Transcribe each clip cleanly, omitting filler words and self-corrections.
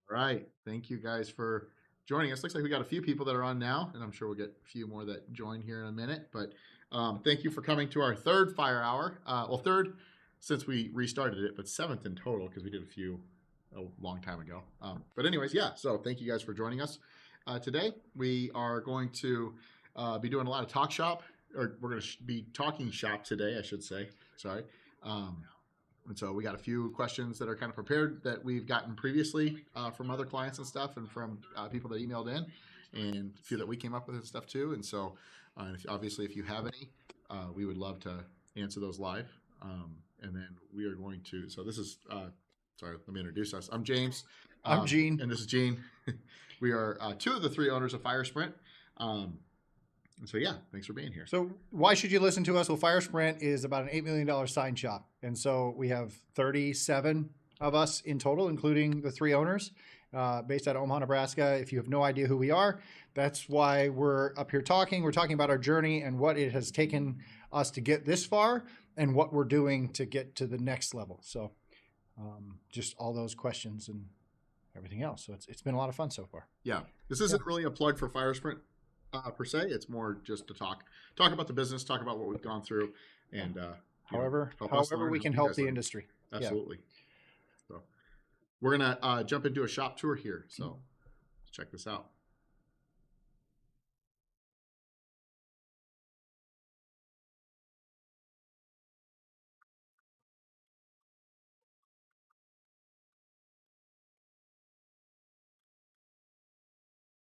All right. Thank you guys for joining us. Looks like we got a few people that are on now, and I'm sure we'll get a few more that join here in a minute. But thank you for coming to our third Fire Hour. Well, third since we restarted it, but seventh in total because we did a few a long time ago. But anyways, yeah. So thank you guys for joining us today. We are going to be doing a lot of talk shop, or we're going to be talking shop today, I should say. Sorry. And so we got a few questions that are kind of prepared that we've gotten previously from other clients and stuff, and from people that emailed in, and a few that we came up with and stuff too. And so, obviously, if you have any, we would love to answer those live. And then we are going to. So this is. Sorry, let me introduce us. I'm James. I'm Gene. And this is Gene. We are two of the three owners of FireSprint. And so, yeah, thanks for being here. So why should you listen to us? Well, FireSprint is about an $8 million sign shop. And so we have 37 of us in total, including the three owners, based out of Omaha, Nebraska. If you have no idea who we are, that's why we're up here talking. We're talking about our journey and what it has taken us to get this far and what we're doing to get to the next level. So just all those questions and everything else. So it's been a lot of fun so far. Yeah. This isn't really a plug for FireSprint per se. It's more just to talk about the business, talk about what we've gone through, and however we can help the industry. Absolutely. Yeah. So we're gonna jump into a shop tour here. So let's check this out.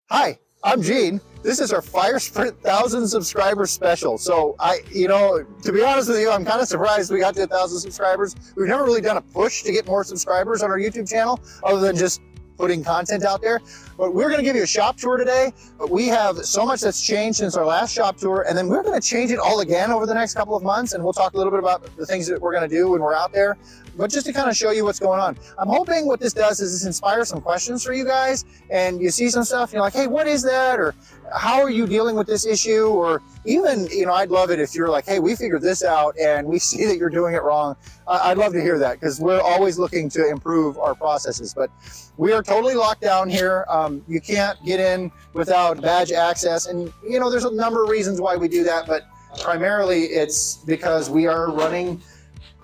Hi, I'm Gene. This is our FireSprint 1,000 subscriber special. So to be honest with you, I'm kind of surprised we got to 1,000 subscribers. We've never really done a push to get more subscribers on our YouTube channel other than just putting content out there. But we're going to give you a shop tour today. But we have so much that's changed since our last shop tour, and then we're going to change it all again over the next couple of months, and we'll talk a little bit about the things that we're going to do when we're out there. But just to kind of show you what's going on. I'm hoping what this does is this inspires some questions for you guys, and you see some stuff, you're like, hey, what is that? Or how are you dealing with this issue? Or even, I'd love it if you're like, hey, we figured this out and we see that you're doing it wrong. I'd love to hear that, because we're always looking to improve our processes. But we are totally locked down here. You can't get in without badge access. And, there's a number of reasons why we do that, but primarily it's because we are running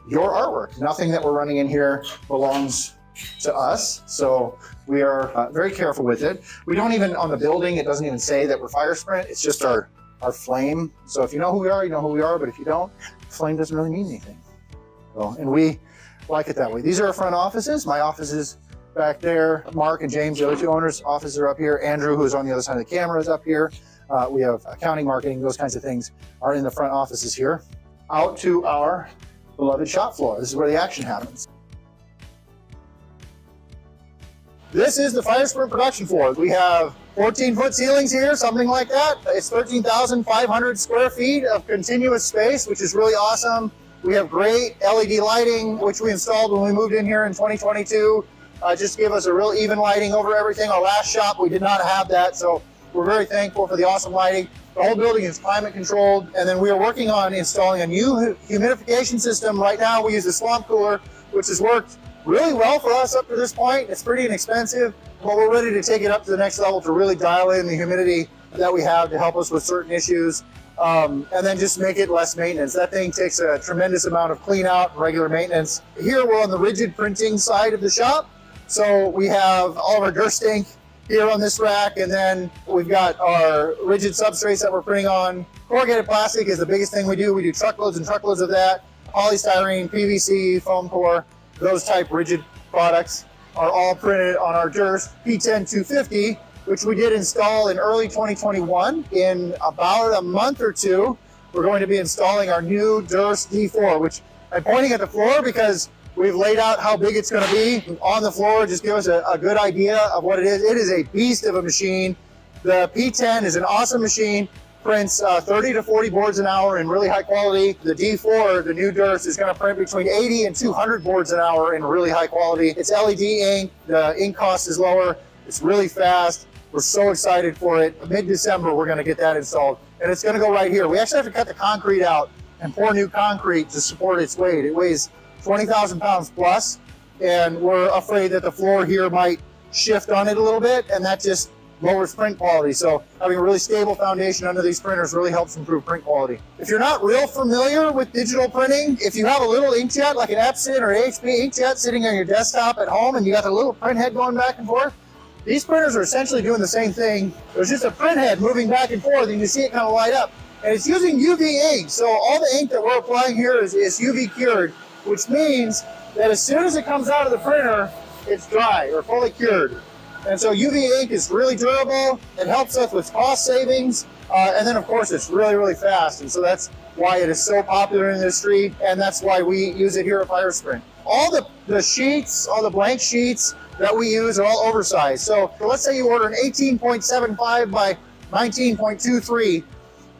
your artwork. Nothing that we're running in here belongs to us. So we are very careful with it. We don't even, on the building, it doesn't even say that we're FireSprint. It's just our flame. So if you know who we are, you know who we are. But if you don't, flame doesn't really mean anything. So, and we like it that way. These are our front offices. My office is back there. Mark and James, the other two owners' offices are up here. Andrew, who's on the other side of the camera, is up here. We have accounting, marketing, those kinds of things are in the front offices here. Out to our beloved shop floor. This is where the action happens. This is the FireSprint production floor. We have 14-foot ceilings here, something like that. It's 13,500 square feet of continuous space, which is really awesome. We have great LED lighting, which we installed when we moved in here in 2022. Just to give us a real even lighting over everything. Our last shop, we did not have that, so we're very thankful for the awesome lighting. The whole building is climate controlled, and then we are working on installing a new humidification system. Right now we use a swamp cooler, which has worked really well for us up to this point. It's pretty inexpensive, but we're ready to take it up to the next level to really dial in the humidity that we have to help us with certain issues, and then just make it less maintenance. That thing takes a tremendous amount of clean out and regular maintenance. Here we're on the rigid printing side of the shop, so we have all of our Durst ink here on this rack, and then we've got our rigid substrates that we're printing on. Corrugated plastic is the biggest thing we do. We do truckloads and truckloads of that. Polystyrene, PVC, foam core, those type rigid products are all printed on our Durst P10 250, which we did install in early 2021. In about a month or two, we're going to be installing our new Durst D4, which I'm pointing at the floor because we've laid out how big it's going to be on the floor. Just give us a good idea of what it is. It is a beast of a machine. The P10 is an awesome machine. Prints 30 to 40 boards an hour in really high quality. The D4, the new Durst, is going to print between 80 and 200 boards an hour in really high quality. It's LED ink. The ink cost is lower. It's really fast. We're so excited for it. Mid-December, we're going to get that installed. And it's going to go right here. We actually have to cut the concrete out and pour new concrete to support its weight. It weighs 20,000 pounds plus, and we're afraid that the floor here might shift on it a little bit, and that just lowers print quality. So having a really stable foundation under these printers really helps improve print quality. If you're not real familiar with digital printing, if you have a little inkjet like an Epson or HP inkjet sitting on your desktop at home and you got the little print head going back and forth, these printers are essentially doing the same thing. There's just a print head moving back and forth, and you see it kind of light up. And it's using UV ink, so all the ink that we're applying here is UV cured, which means that as soon as it comes out of the printer, it's dry or fully cured. And so UV ink is really durable. It helps us with cost savings. And then of course it's really, really fast. And so that's why it is so popular in the industry. And that's why we use it here at FireSprint. All the sheets, all the blank sheets that we use are all oversized. So let's say you order an 18.75 by 19.23.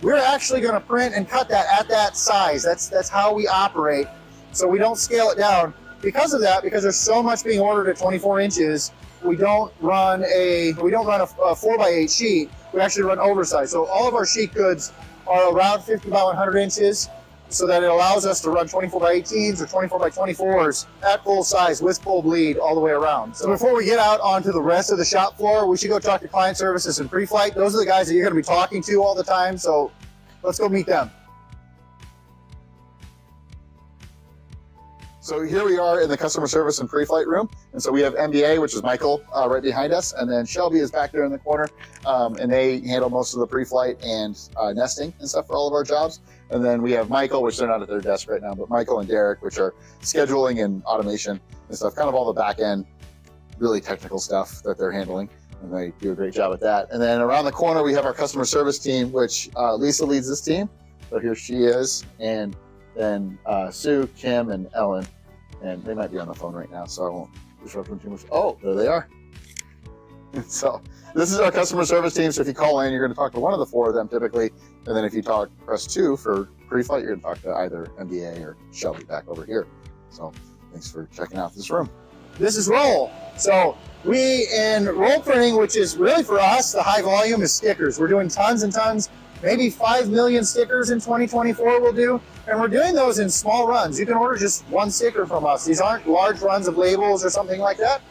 We're actually going to print and cut that at that size. That's how we operate. So we don't scale it down. Because of that, because there's so much being ordered at 24 inches, we don't run a 4x8 sheet. We actually run oversized. So all of our sheet goods are around 50 by 100 inches, so that it allows us to run 24x18s or 24x24s at full size with full bleed all the way around. So before we get out onto the rest of the shop floor, we should go talk to client services and pre-flight. Those are the guys that you're going to be talking to all the time. So let's go meet them. So here we are in the customer service and pre-flight room. And so we have MBA, which is Michael, right behind us. And then Shelby is back there in the corner. And they handle most of the pre-flight and nesting and stuff for all of our jobs. And then we have Michael, which they're not at their desk right now, but Michael and Derek, which are scheduling and automation and stuff, kind of all the back end, really technical stuff that they're handling. And they do a great job at that. And then around the corner, we have our customer service team, which Lisa leads this team. So here she is. And then Sue, Kim, and Ellen, and they might be on the phone right now, so I won't disrupt them too much. Oh, there they are. So this is our customer service team. So if you call in, you're going to talk to one of the four of them typically, and then if you press 2 for pre-flight, you're going to talk to either MBA or Shelby back over here. So thanks for checking out this room. This is roll. So we in roll printing, which is really for us, the high volume is stickers. We're doing tons and tons. Maybe 5 million stickers in 2024 we'll do. And we're doing those in small runs. You can order just one sticker from us. These aren't large runs of labels or something like that.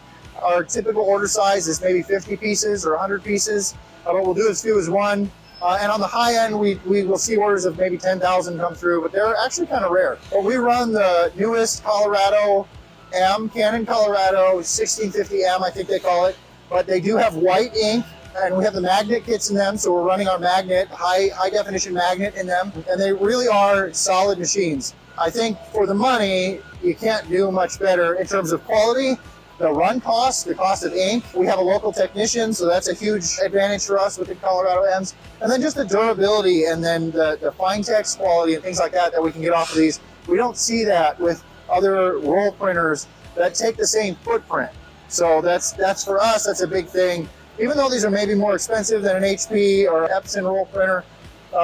Our typical order size is maybe 50 pieces or 100 pieces. But we'll do as few as one. And on the high end, we will see orders of maybe 10,000 come through, but they're actually kind of rare. But we run the newest Colorado M, Canon Colorado 1650M, I think they call it. But they do have white ink. And we have the magnet kits in them, so we're running our magnet, high definition magnet in them, and they really are solid machines. I think for the money, you can't do much better in terms of quality. The run cost, the cost of ink, we have a local technician, so that's a huge advantage for us with the Colorado M's. And then just the durability and then the fine text quality and things like that we can get off of these. We don't see that with other roll printers that take the same footprint. So that's for us, that's a big thing. Even though these are maybe more expensive than an HP or Epson roll printer,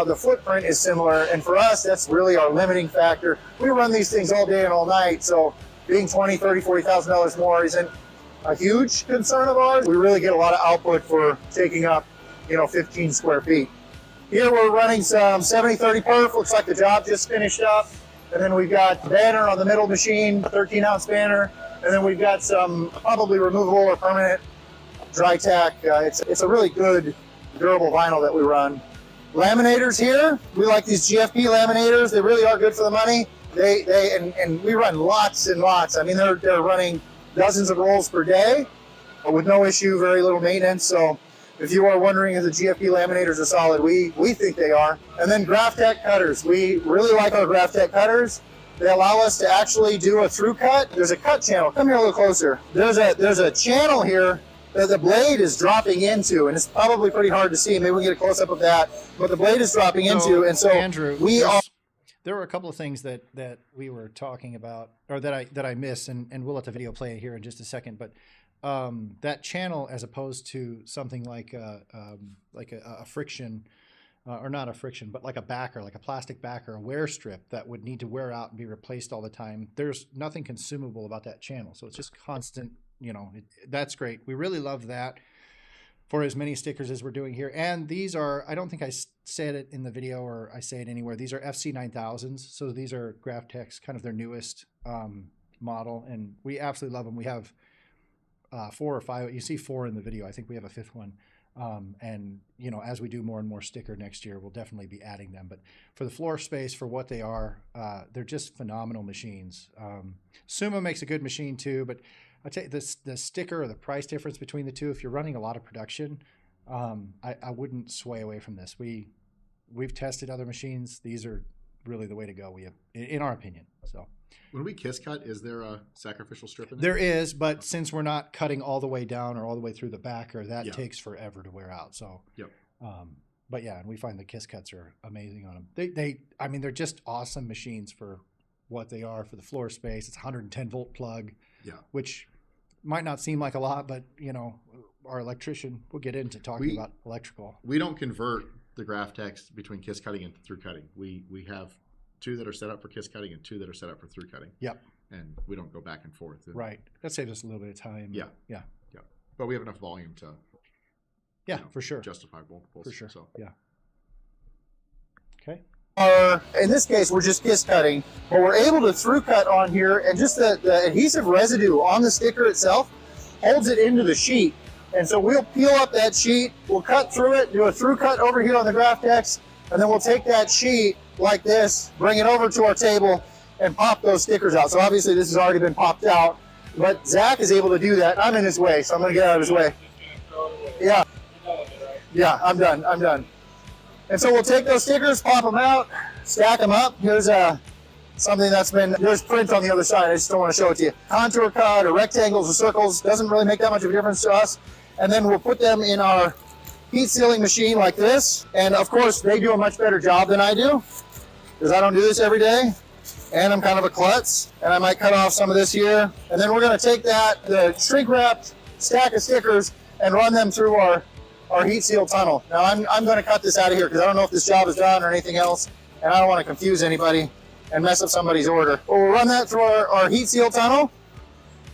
the footprint is similar. And for us, that's really our limiting factor. We run these things all day and all night, so being $20,000, $30,000, $40,000 more isn't a huge concern of ours. We really get a lot of output for taking up, 15 square feet. Here we're running some 70/30 perf. Looks like the job just finished up. And then we've got banner on the middle machine, a 13-ounce banner. And then we've got some probably removable or permanent dry tack. It's a really good, durable vinyl that we run. Laminators here, we like these GFP laminators. They really are good for the money. And we run lots and lots. I mean, they're running dozens of rolls per day, but with no issue, very little maintenance. So if you are wondering if the GFP laminators are solid, we think they are. And then GraphTech cutters. We really like our GraphTech cutters. They allow us to actually do a through cut. There's a cut channel. Come here a little closer. There's a channel here that the blade is dropping into, and it's probably pretty hard to see. Maybe we can get a close-up of that, but the blade is dropping into, and so Andrew, we are. There were a couple of things that we were talking about, or that I missed, and we'll let the video play here in just a second. But that channel, as opposed to something like a friction, or not a friction, but like a backer, like a plastic backer, a wear strip that would need to wear out and be replaced all the time. There's nothing consumable about that channel, so it's just constant. That's great. We really love that for as many stickers as we're doing here. And these are, I don't think I said it in the video or I say it anywhere, these are FC9000s. So these are GraphTech's kind of their newest model, and we absolutely love them. We have 4 or 5. You see 4 in the video. I think we have a 5th one. And you know, as we do more and more sticker next year, we'll definitely be adding them. But for the floor space, for what they are, they're just phenomenal machines. Suma makes a good machine too, but I tell you, the sticker or the price difference between the two, if you're running a lot of production, I wouldn't sway away from this. We've tested other machines. These are really the way to go. We have, in our opinion. So when we kiss cut, is there a sacrificial strip in there? there is, but since we're not cutting all the way down or all the way through the backer, that takes forever to wear out. So, but yeah, and we find the kiss cuts are amazing on them. I mean, they're just awesome machines for what they are for the floor space. It's a 110 volt plug, which might not seem like a lot, but you know, our electrician, we'll get into talking about electrical. We don't convert the graph text between kiss cutting and through cutting. We have 2 that are set up for kiss cutting and 2 that are set up for through cutting. Yep. And we don't go back and forth. Right. That saves us a little bit of time. Yeah. But we have enough volume to for sure. justify multiples. For sure. So. Yeah. Okay. In this case, we're just kiss cutting, but we're able to through cut on here, and just the adhesive residue on the sticker itself holds it into the sheet. And so we'll peel up that sheet, we'll cut through it, do a through cut over here on the Graphtex, and then we'll take that sheet like this, bring it over to our table, and pop those stickers out. So obviously this has already been popped out, but Zach is able to do that. I'm in his way, so I'm gonna get out of his way. Yeah, I'm done. And so we'll take those stickers, pop them out, stack them up. Here's something there's print on the other side. I just don't want to show it to you. Contour cut or rectangles or circles, doesn't really make that much of a difference to us. And then we'll put them in our heat sealing machine like this. And of course, they do a much better job than I do, because I don't do this every day. And I'm kind of a klutz, and I might cut off some of this here. And then we're gonna take the shrink wrapped stack of stickers and run them through our heat seal tunnel. Now I'm gonna cut this out of here because I don't know if this job is done or anything else, and I don't want to confuse anybody and mess up somebody's order. But we'll run that through our heat seal tunnel,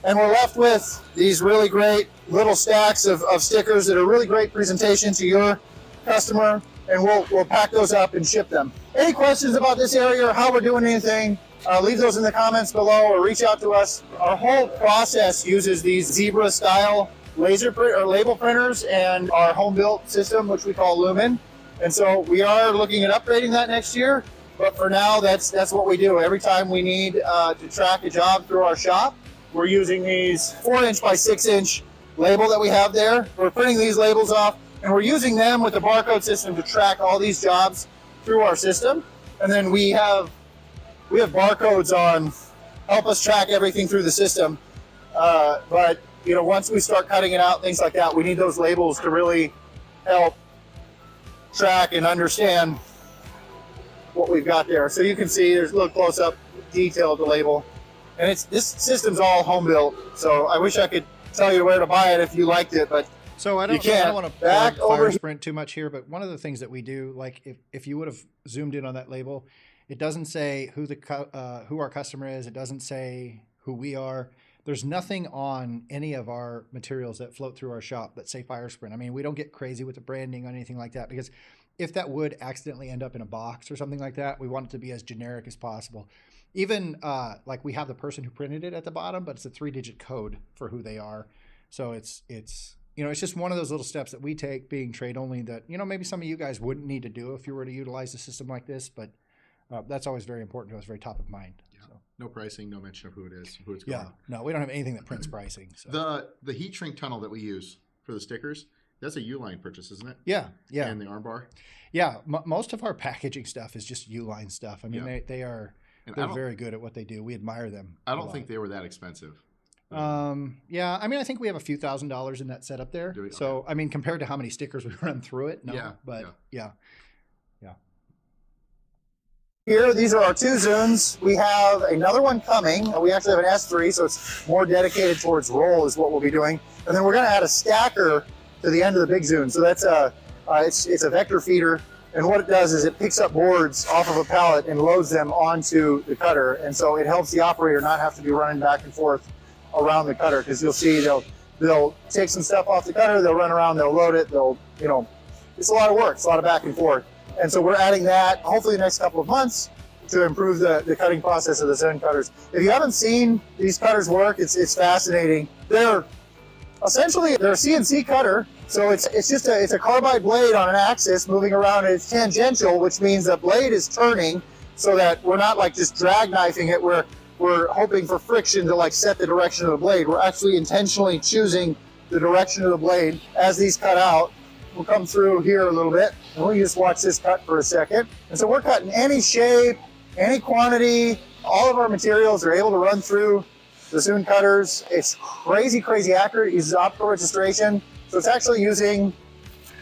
and we're left with these really great little stacks of stickers that are really great presentation to your customer, and we'll pack those up and ship them. Any questions about this area or how we're doing anything, leave those in the comments below or reach out to us. Our whole process uses these Zebra style laser print or label printers and our home built system, which we call Lumen. And so we are looking at upgrading that next year, but for now that's what we do. Every time we need to track a job through our shop, we're using these 4-inch by 6-inch label that we have there. We're printing these labels off, and we're using them with the barcode system to track all these jobs through our system. And then we have barcodes on, help us track everything through the system. But you know, once we start cutting it out, things like that, we need those labels to really help track and understand what we've got there. So you can see there's a little close-up detail of the label. And this system's all home built, so I wish I could tell you where to buy it if you liked it, but so I don't want to back over Sprint too much here, but one of the things that we do, like if you would have zoomed in on that label, it doesn't say who our customer is. It doesn't say who we are. There's nothing on any of our materials that float through our shop that say FireSprint. I mean, we don't get crazy with the branding or anything like that, because if that would accidentally end up in a box or something like that, we want it to be as generic as possible. Even like we have the person who printed it at the bottom, but it's a 3-digit code for who they are. So it's you know, it's just one of those little steps that we take, being trade only, that, you know, maybe some of you guys wouldn't need to do if you were to utilize a system like this, but that's always very important to us, very top of mind. Yeah. So. No pricing, no mention of who it is, who it's going. Yeah, no, we don't have anything that prints pricing. So. The heat shrink tunnel that we use for the stickers, that's a Uline purchase, isn't it? Yeah. And the armbar. Yeah, most of our packaging stuff is just Uline stuff. I mean, they're very good at what they do. We admire them. I don't think they were that expensive. Yeah, I mean, I think we have a few $1,000s in that setup there. So, okay. I mean, compared to how many stickers we run through it, no. Yeah. Here, these are our 2 Zuns. We have another one coming. We actually have an S3, so it's more dedicated towards roll is what we'll be doing. And then we're going to add a stacker to the end of the big Zun. So that's it's a vector feeder. And what it does is it picks up boards off of a pallet and loads them onto the cutter. And so it helps the operator not have to be running back and forth around the cutter, because you'll see they'll take some stuff off the cutter, they'll run around, they'll load it, you know, it's a lot of work, it's a lot of back and forth. And so we're adding that hopefully the next couple of months to improve the cutting process of the Zen cutters. If you haven't seen these cutters work, it's fascinating. They're Essentially, they're a CNC cutter, so it's a carbide blade on an axis moving around, and it's tangential, which means the blade is turning so that we're not like just drag knifing it. We're hoping for friction to like set the direction of the blade. We're actually intentionally choosing the direction of the blade as these cut out. We'll come through here a little bit, and we'll just watch this cut for a second. And so we're cutting any shape, any quantity. All of our materials are able to run through the Zune cutters. It's crazy, crazy accurate. It uses optical registration. So it's actually using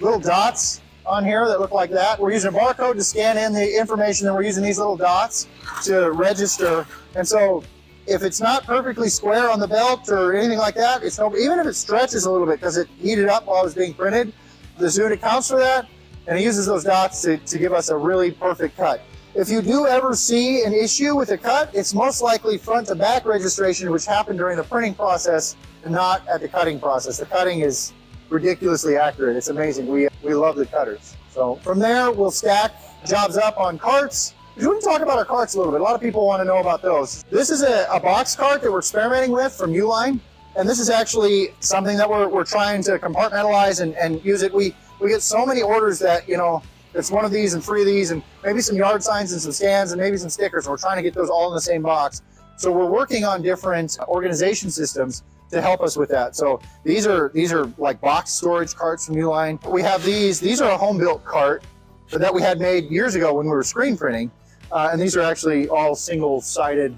little dots on here that look like that. We're using a barcode to scan in the information, and we're using these little dots to register. And so if it's not perfectly square on the belt or anything like that, it's no, even if it stretches a little bit because it heated up while it was being printed, the Zune accounts for that, and it uses those dots to give us a really perfect cut. If you do ever see an issue with a cut, it's most likely front to back registration, which happened during the printing process and not at the cutting process. The cutting is ridiculously accurate. It's amazing. We love the cutters. So from there, we'll stack jobs up on carts. We want to talk about our carts a little bit. A lot of people want to know about those. This is a box cart that we're experimenting with from Uline. And this is actually something that we're trying to compartmentalize and use it. We get so many orders that, you know, it's one of these and 3 of these and maybe some yard signs and some stands and maybe some stickers. And we're trying to get those all in the same box. So we're working on different organization systems to help us with that. So these are like box storage carts from Uline. We have these are a home built cart that we had made years ago when we were screen printing. And these are actually all single-sided,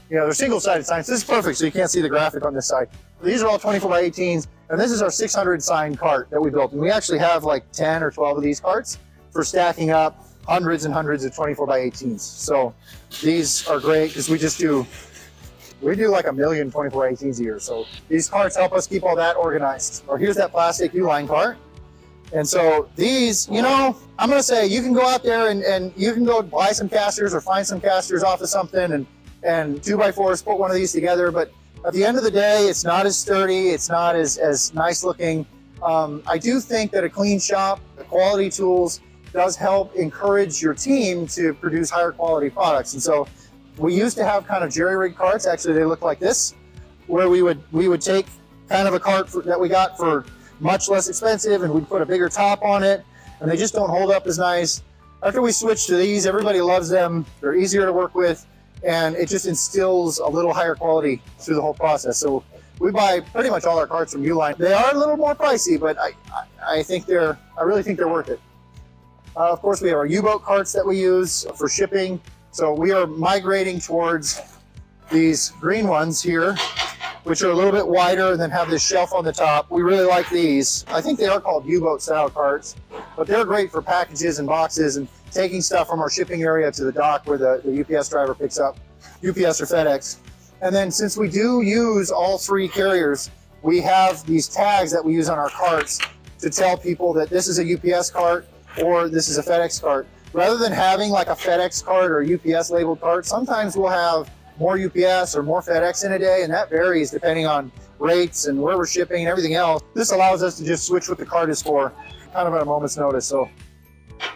you know, they're single-sided signs. This is perfect, so you can't see the graphic on this side. These are all 24 by 18s, and this is our 600 sign cart that we built. And we actually have like 10 or 12 of these carts for stacking up hundreds and hundreds of 24 by 18s. So these are great because we do like 1 million 24 by 18s a year. So these carts help us keep all that organized. Or here's that plastic Uline cart. And so these, you know, I'm going to say you can go out there and you can go buy some casters or find some casters off of something and 2x4s, put one of these together. But at the end of the day, it's not as sturdy. It's not as nice looking. I do think that a clean shop, the quality tools, does help encourage your team to produce higher quality products. And so we used to have kind of jerry-rigged carts. Actually, they look like this, where we would take kind of a cart that we got for much less expensive, and we'd put a bigger top on it, and they just don't hold up as nice. After we switched to these, everybody loves them. They're easier to work with, and it just instills a little higher quality through the whole process. So we buy pretty much all our carts from Uline. They are a little more pricey, but I really think they're worth it. Of course, we have our U-boat carts that we use for shipping. So we are migrating towards these green ones here, which are a little bit wider and then have this shelf on the top. We really like these. I think they are called U-boat style carts, but they're great for packages and boxes and taking stuff from our shipping area to the dock where the UPS driver picks up, UPS or FedEx. And then since we do use all 3 carriers, we have these tags that we use on our carts to tell people that this is a UPS cart or this is a FedEx cart. Rather than having like a FedEx cart or a UPS labeled cart, sometimes we'll have more UPS or more FedEx in a day, and that varies depending on rates and where we're shipping and everything else. This allows us to just switch what the cart is for, kind of at a moment's notice, so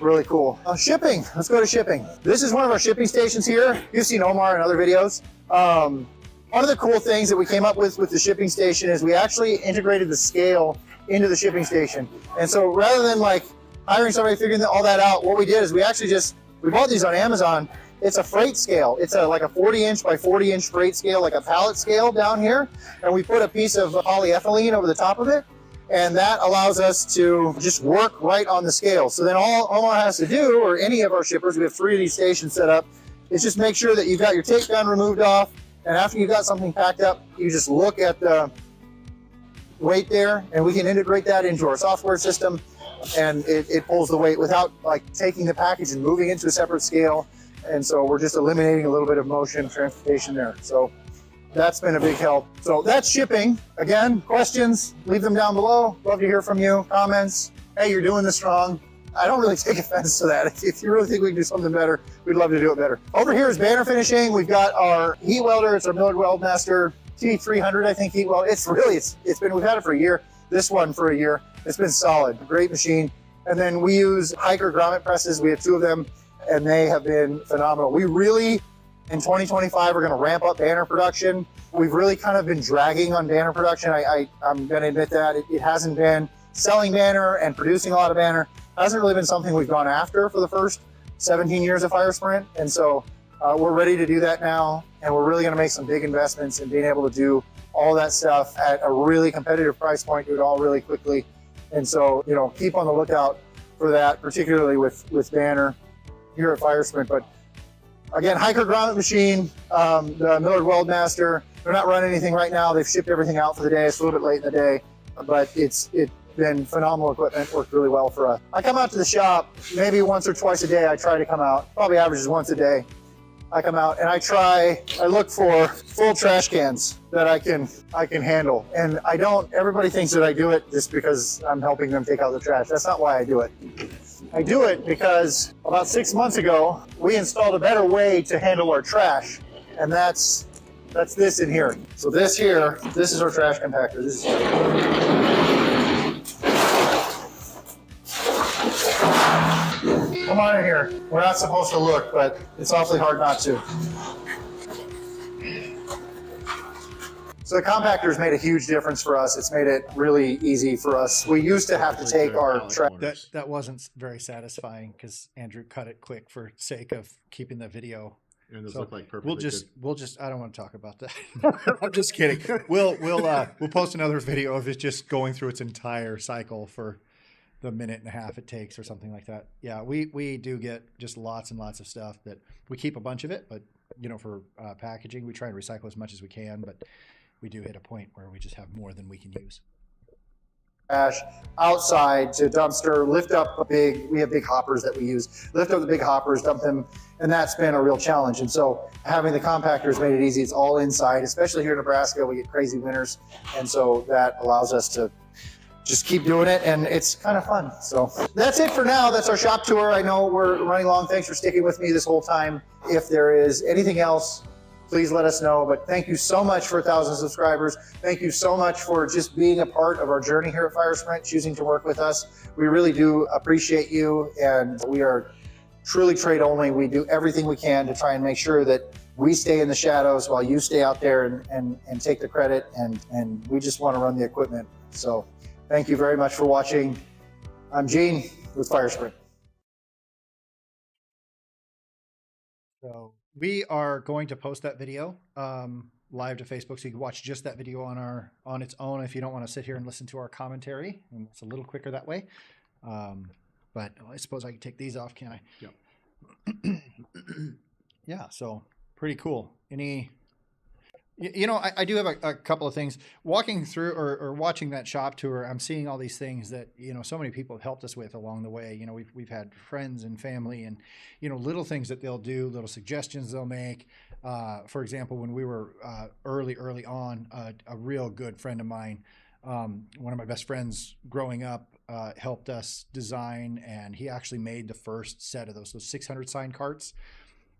really cool. Shipping, let's go to shipping. This is one of our shipping stations here. You've seen Omar in other videos. One of the cool things that we came up with the shipping station is we actually integrated the scale into the shipping station. And so rather than like hiring somebody figuring all that out, what we did is we bought these on Amazon. It's a freight scale. It's like a 40-inch by 40-inch freight scale, like a pallet scale down here. And we put a piece of polyethylene over the top of it. And that allows us to just work right on the scale. So then all Omar has to do, or any of our shippers, we have 3 of these stations set up, is just make sure that you've got your tape gun removed off. And after you've got something packed up, you just look at the weight there, and we can integrate that into our software system. And it pulls the weight without like taking the package and moving into a separate scale. And so we're just eliminating a little bit of motion transportation there. So that's been a big help. So that's shipping. Again, questions, leave them down below. Love to hear from you. Comments. Hey, you're doing this wrong. I don't really take offense to that. If you really think we can do something better, we'd love to do it better. Over here is banner finishing. We've got our heat welder. It's our Millard Weldmaster T300, I think, heat welder. We've had it for a year. This one for a year. It's been solid. Great machine. And then we use Hiker grommet presses. We have 2 of them, and they have been phenomenal. We really In 2025, we're going to ramp up banner production. We've really kind of been dragging on banner production. I'm going to admit that it hasn't been selling banner and producing a lot of banner. Hasn't really been something we've gone after for the first 17 years of FireSprint. And so we're ready to do that now. And we're really going to make some big investments in being able to do all that stuff at a really competitive price point, do it all really quickly. And so, you know, keep on the lookout for that, particularly with banner here at FireSprint. But again, hiker grommet machine, the Millard Weldmaster. They're not running anything right now. They've shipped everything out for the day. It's a little bit late in the day, but it's been phenomenal equipment. Worked really well for us. I come out to the shop maybe once or twice a day. I try to come out. Probably averages once a day. I come out and I look for full trash cans that I can handle. And I don't, everybody thinks that I do it just because I'm helping them take out the trash. That's not why I do it. I do it because about 6 months ago, we installed a better way to handle our trash. And that's this in here. So this is our trash compactor. This is Come on in here. We're not supposed to look, but it's awfully hard not to. So the compactor's made a huge difference for us. It's made it really easy for us. We used to have to take our trash. That wasn't very satisfying because Andrew cut it quick for sake of keeping the video. And those look like perfectly we'll just I don't want to talk about that. I'm just kidding. We'll post another video of it just going through its entire cycle for the minute and a half it takes or something like that. Yeah, we do get just lots and lots of stuff that we keep a bunch of it, but you know, for packaging, we try and recycle as much as we can, but we do hit a point where we just have more than we can use. Trash outside to dumpster, we have big hoppers that we use, lift up the big hoppers, dump them, and that's been a real challenge. And so having the compactors made it easy. It's all inside, especially here in Nebraska, we get crazy winters. And so that allows us to just keep doing it, and it's kind of fun. So that's it for now. That's our shop tour. I know we're running long. Thanks for sticking with me this whole time. If there is anything else, please let us know. But thank you so much for 1,000 subscribers. Thank you so much for just being a part of our journey here at FireSprint, choosing to work with us. We really do appreciate you, and we are truly trade only. We do everything we can to try and make sure that we stay in the shadows while you stay out there and take the credit, and we just want to run the equipment. So thank you very much for watching. I'm Gene with FireSprint. So we are going to post that video live to Facebook, so you can watch just that video on its own if you don't want to sit here and listen to our commentary. And it's a little quicker that way. But I suppose I can take these off, can I? Yep. Yeah, so pretty cool. You know, I do have a couple of things. Walking through or watching that shop tour, I'm seeing all these things that, you know, so many people have helped us with along the way. You know, we've had friends and family and, you know, little things that they'll do, little suggestions they'll make. For example, when we were early on, a real good friend of mine, one of my best friends growing up, helped us design, and he actually made the first set of those 600 sign carts.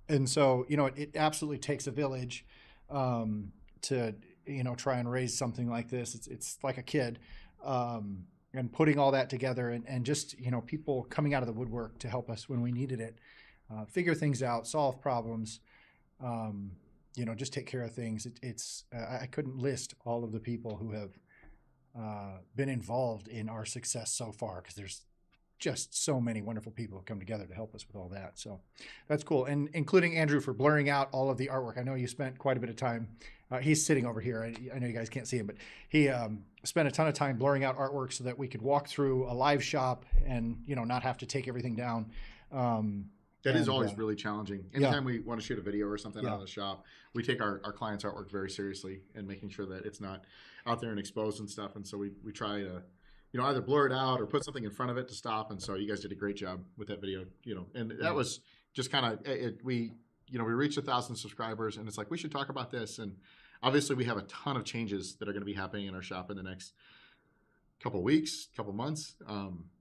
And so, you know, it absolutely takes a village to, you know, try and raise something like this. It's like a kid, and putting all that together and just, you know, people coming out of the woodwork to help us when we needed it, figure things out, solve problems, you know, just take care of things. I couldn't list all of the people who have been involved in our success so far, because there's just so many wonderful people who come together to help us with all that. So that's cool. And including Andrew for blurring out all of the artwork. I know you spent quite a bit of time. He's sitting over here. I know you guys can't see him, but he spent a ton of time blurring out artwork so that we could walk through a live shop and, you know, not have to take everything down. That is always really challenging. Anytime we want to shoot a video or something out of the shop, we take our clients' artwork very seriously and making sure that it's not out there and exposed and stuff. And so we try to, you know, either blur it out or put something in front of it to stop. And so you guys did a great job with that video, you know, and that was just kind of we reached 1,000 subscribers, and it's like, we should talk about this. And obviously we have a ton of changes that are going to be happening in our shop in the next couple weeks, couple months,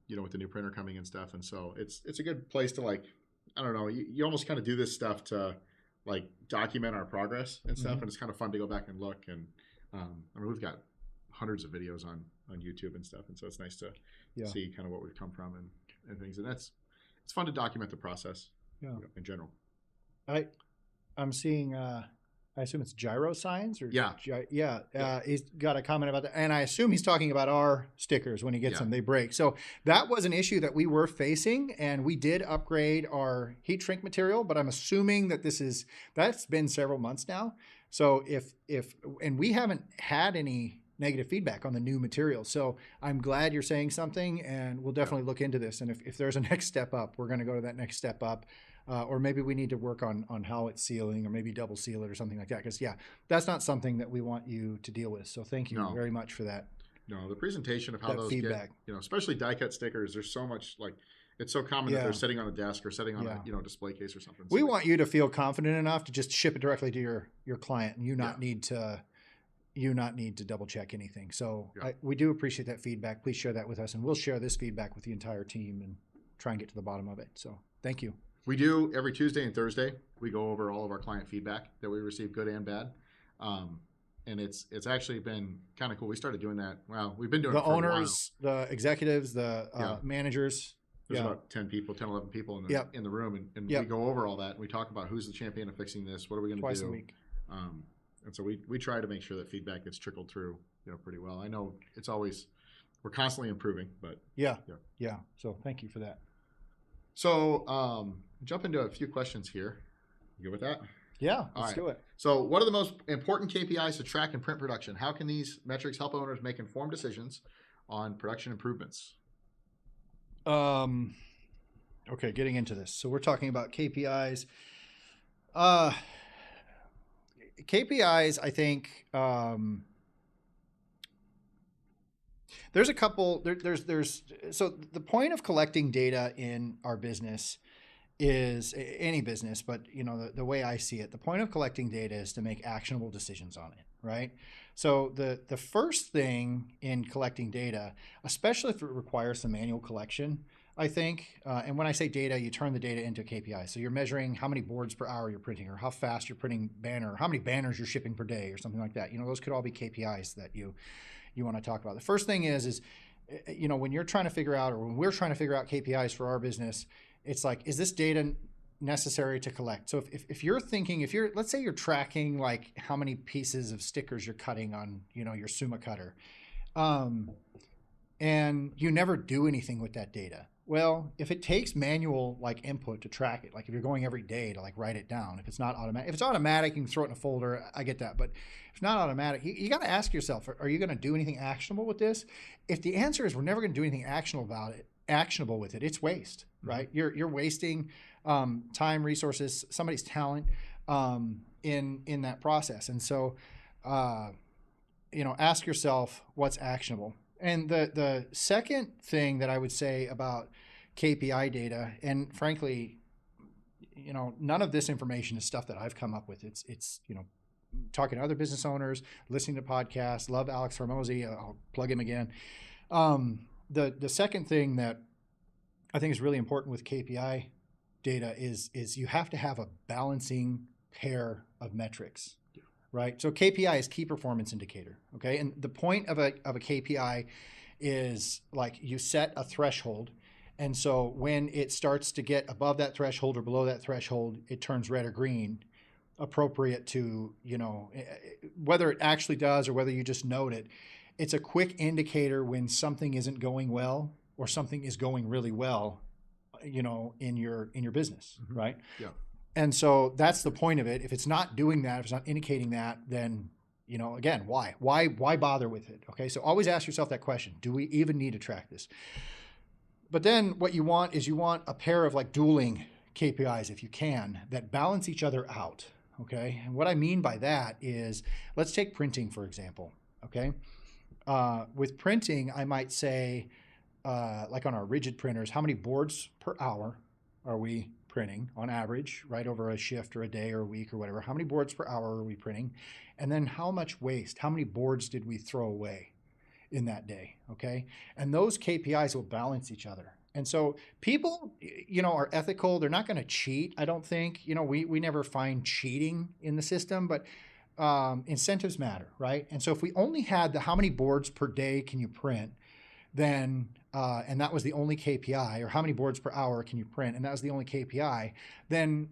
you know, with the new printer coming and stuff. And so it's a good place to, like, I don't know, you almost kind of do this stuff to, like, document our progress and stuff. And it's kind of fun to go back and look. And I mean, we've got hundreds of videos on YouTube and stuff. And so it's nice to see kind of what we've come from and things. And it's fun to document the process, you know, in general. I'm seeing, I assume it's gyro signs or Yeah. He's got a comment about that, and I assume he's talking about our stickers when he gets them. They break. So that was an issue that we were facing, and we did upgrade our heat shrink material. But I'm assuming that that's been several months now. So and we haven't had any negative feedback on the new material. So I'm glad you're saying something, and we'll definitely look into this. And if there's a next step up, we're going to go to that next step up. Or maybe we need to work on how it's sealing, or maybe double seal it or something like that. Because that's not something that we want you to deal with. So thank you very much for that. No, the presentation of how those feedback, especially die cut stickers. There's so much, like, it's so common that they're sitting on a desk or sitting on a display case or something. We want you to feel confident enough to just ship it directly to your client, and you not need to double check anything. So we do appreciate that feedback. Please share that with us, and we'll share this feedback with the entire team and try and get to the bottom of it. So thank you. We do every Tuesday and Thursday. We go over all of our client feedback that we receive, good and bad, and it's actually been kind of cool. We started doing that. Well, we've been doing the it for owners, a while. The executives, the managers. There's about 10, 11 people in the room, and we go over all that. And we talk about who's the champion of fixing this. What are we going to do? Twice a week. And so we try to make sure that feedback gets trickled through, pretty well. I know we're constantly improving, but yeah. So thank you for that. So jump into a few questions here. You good with that? Yeah, let's do it. So what are the most important KPIs to track in print production? How can these metrics help owners make informed decisions on production improvements? Okay, getting into this. So we're talking about KPIs. KPIs, I think, there's a couple, so the point of collecting data in our business is any business, but the way I see it, the point of collecting data is to make actionable decisions on it, right? So the first thing in collecting data, especially if it requires some manual collection, I think, and when I say data, you turn the data into KPI. So you're measuring how many boards per hour you're printing, or how fast you're printing banner, or how many banners you're shipping per day, or something like that. Those could all be KPIs that you want to talk about. The first thing is when you're trying to figure out, or when we're trying to figure out KPIs for our business, it's like, is this data necessary to collect? So if you're thinking, let's say you're tracking like how many pieces of stickers you're cutting on, your Suma cutter, and you never do anything with that data. Well, if it takes manual input to track it, like if you're going every day to write it down, if it's not automatic, if it's automatic, you can throw it in a folder. I get that. But if it's not automatic, you got to ask yourself, are you going to do anything actionable with this? If the answer is we're never going to do anything actionable with it, it's waste, right? You're wasting time, resources, somebody's talent in that process. And so, ask yourself what's actionable. And the second thing that I would say about KPI data, and frankly, none of this information is stuff that I've come up with. It's talking to other business owners, listening to podcasts. Love Alex Hormozy. I'll plug him again. The second thing that I think is really important with KPI data is you have to have a balancing pair of metrics. Right. So KPI is key performance indicator. Okay. And the point of a KPI is like you set a threshold. And so when it starts to get above that threshold or below that threshold, it turns red or green, appropriate to, whether it actually does or whether you just note it. It's a quick indicator when something isn't going well or something is going really well, in your business. Mm-hmm. Right. Yeah. And so that's the point of it. If it's not doing that, if it's not indicating that, then, again, why? Why bother with it? Okay, so always ask yourself that question. Do we even need to track this? But then what you want is a pair of dueling KPIs, if you can, that balance each other out, okay? And what I mean by that is, let's take printing, for example, okay? With printing, I might say, like on our rigid printers, how many boards per hour are we printing on average, right, over a shift or a day or a week or whatever? How many boards per hour are we printing? And then how much waste, how many boards did we throw away in that day, okay? And those KPIs will balance each other. And so people, are ethical. They're not going to cheat, I don't think. We never find cheating in the system, but incentives matter, right? And so if we only had how many boards per day can you print, then and that was the only KPI, or how many boards per hour can you print, and that was the only KPI, then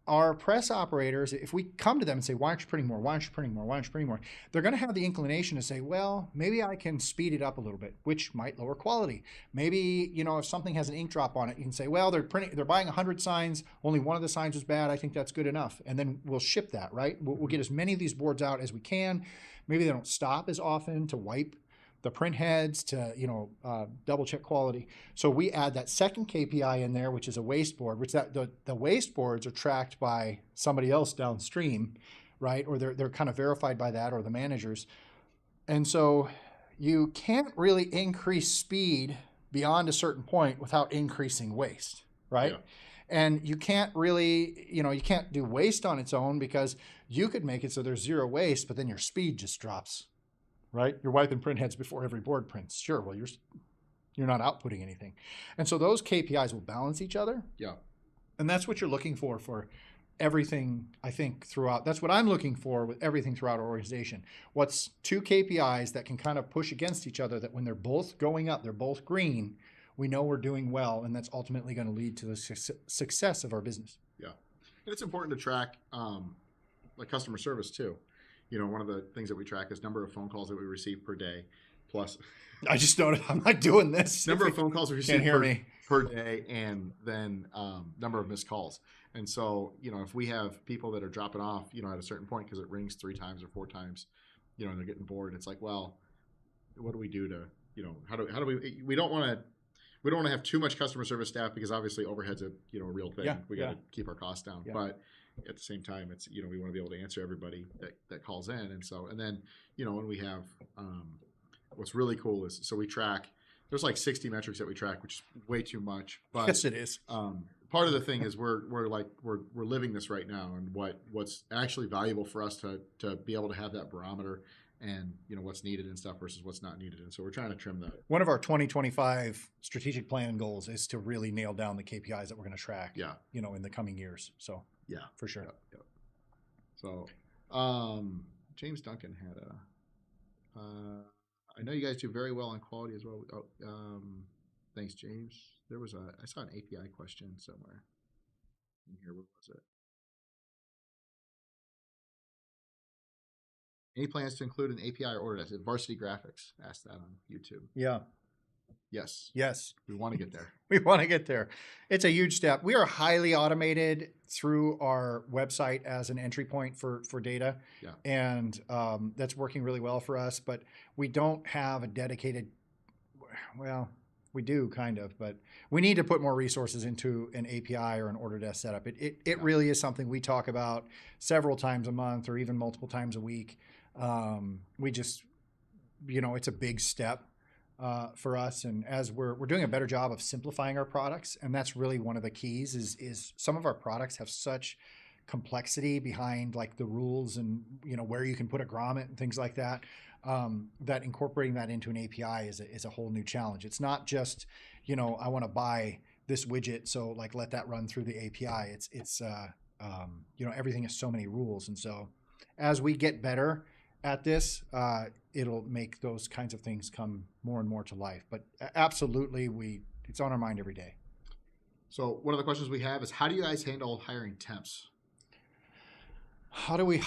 our press operators, if we come to them and say, why aren't you printing more? Why aren't you printing more? Why aren't you printing more? They're going to have the inclination to say, well, maybe I can speed it up a little bit, which might lower quality. Maybe, if something has an ink drop on it, you can say, well, they're buying 100 signs. Only one of the signs was bad. I think that's good enough. And then we'll ship that, right? We'll get as many of these boards out as we can. Maybe they don't stop as often to wipe the print heads, to double check quality. So we add that second KPI in there, which is a waste board, which the waste boards are tracked by somebody else downstream, right? Or they're kind of verified by that, or the managers. And so you can't really increase speed beyond a certain point without increasing waste, right? Yeah. And you can't really, you can't do waste on its own, because you could make it so there's zero waste, but then your speed just drops. Right? You're wiping print heads before every board prints. Sure, well, you're not outputting anything. And so those KPIs will balance each other. Yeah. And that's what you're looking for everything, I think, throughout. That's what I'm looking for with everything throughout our organization. What's two KPIs that can kind of push against each other, that when they're both going up, they're both green, we know we're doing well, and that's ultimately going to lead to the success of our business. Yeah. And it's important to track like customer service too. One of the things that we track is number of phone calls that we receive per day, plus. I just noticed I'm not doing this. Number of phone calls we receive per day, and then number of missed calls. And so, if we have people that are dropping off, at a certain point because it rings 3 times or 4 times, and they're getting bored, it's like, well, what do we do to, how do we don't want to have too much customer service staff, because obviously overhead's a real thing. Yeah, we got to keep our costs down, yeah. But at the same time, it's we want to be able to answer everybody that calls in. And then when we have what's really cool is, so we track, there's like 60 metrics that we track, which is way too much, but yes, it is. Part of the thing is we're living this right now, and what's actually valuable for us to be able to have that barometer, and what's needed and stuff versus what's not needed. And so we're trying to trim that. One of our 2025 strategic plan goals is to really nail down the KPIs that we're going to track. Yeah. In the coming years. So yeah, for sure. Yep. So James Duncan had I know you guys do very well on quality as well. Thanks, James. I saw an API question somewhere in here. What was it? Any plans to include an API or order desk? Varsity Graphics asked that on YouTube. Yeah. Yes. We want to get there. We want to get there. It's a huge step. We are highly automated through our website as an entry point for data. Yeah. And that's working really well for us, but we don't have a dedicated, well, we do kind of, but we need to put more resources into an API or an order desk setup. It really is something we talk about several times a month, or even multiple times a week. We just, it's a big step for us. And as we're doing a better job of simplifying our products, and that's really one of the keys is some of our products have such complexity behind, like the rules and, where you can put a grommet and things like that. That incorporating that into an API is a whole new challenge. It's not just, I want to buy this widget, so like let that run through the API. It's everything has so many rules. And so as we get better at this, it'll make those kinds of things come more and more to life. But absolutely, it's on our mind every day. So one of the questions we have is, how do you guys handle hiring temps? How do we,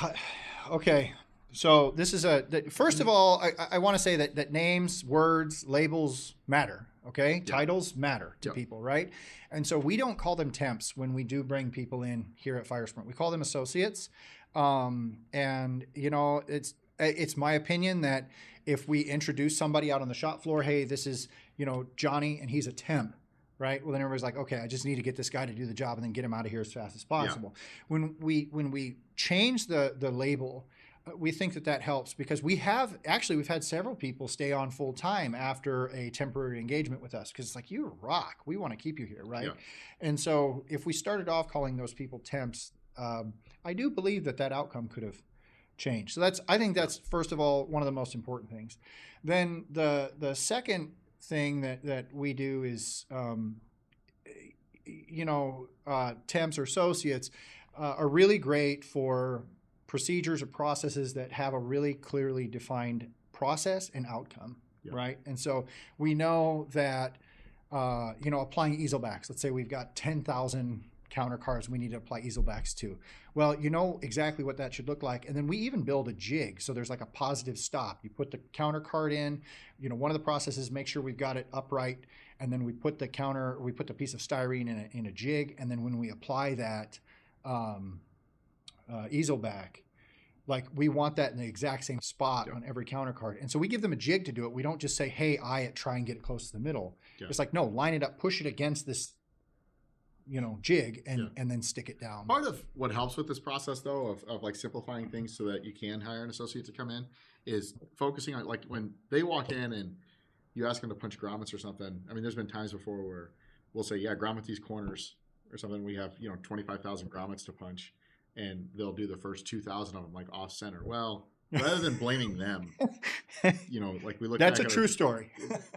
okay. So this is first of all, I want to say that names, words, labels matter, okay? Yeah. Titles matter to people, right? And so we don't call them temps when we do bring people in here at FireSprint. We call them associates. And it's my opinion that if we introduce somebody out on the shop floor, hey, this is, Johnny, and he's a temp, right? Well, then everybody's like, okay, I just need to get this guy to do the job and then get him out of here as fast as possible. Yeah. When we change the label, we think that helps, because we've had several people stay on full time after a temporary engagement with us, because it's like, you rock, we want to keep you here, right? Yeah. And so if we started off calling those people temps, I do believe that outcome could have changed. So I think that's first of all one of the most important things. Then the second thing that we do is, temps or associates are really great for procedures or processes that have a really clearly defined process and outcome, right? And so we know that, applying easel backs, let's say we've got 10,000 counter cards we need to apply easel backs to. Well, you know exactly what that should look like. And then we even build a jig. So there's like a positive stop. You put the counter card in, you know, one of the processes, make sure we've got it upright. And then we put the piece of styrene in a jig. And then when we apply that easel back, like we want that in the exact same spot on every counter card. And so we give them a jig to do it. We don't just say, hey, eye it, try and get it close to the middle. Yeah. It's like, no, line it up, push it against this, you know, jig and then stick it down. Part of what helps with this process though, of like simplifying things so that you can hire an associate to come in, is focusing on, like, when they walk in and you ask them to punch grommets or something. I mean, there's been times before where we'll say, yeah, grommet these corners or something. We have, you know, 25,000 grommets to punch. And they'll do the first 2,000 of them like off center. Well, rather than blaming them, you know, like we look. That's a true story.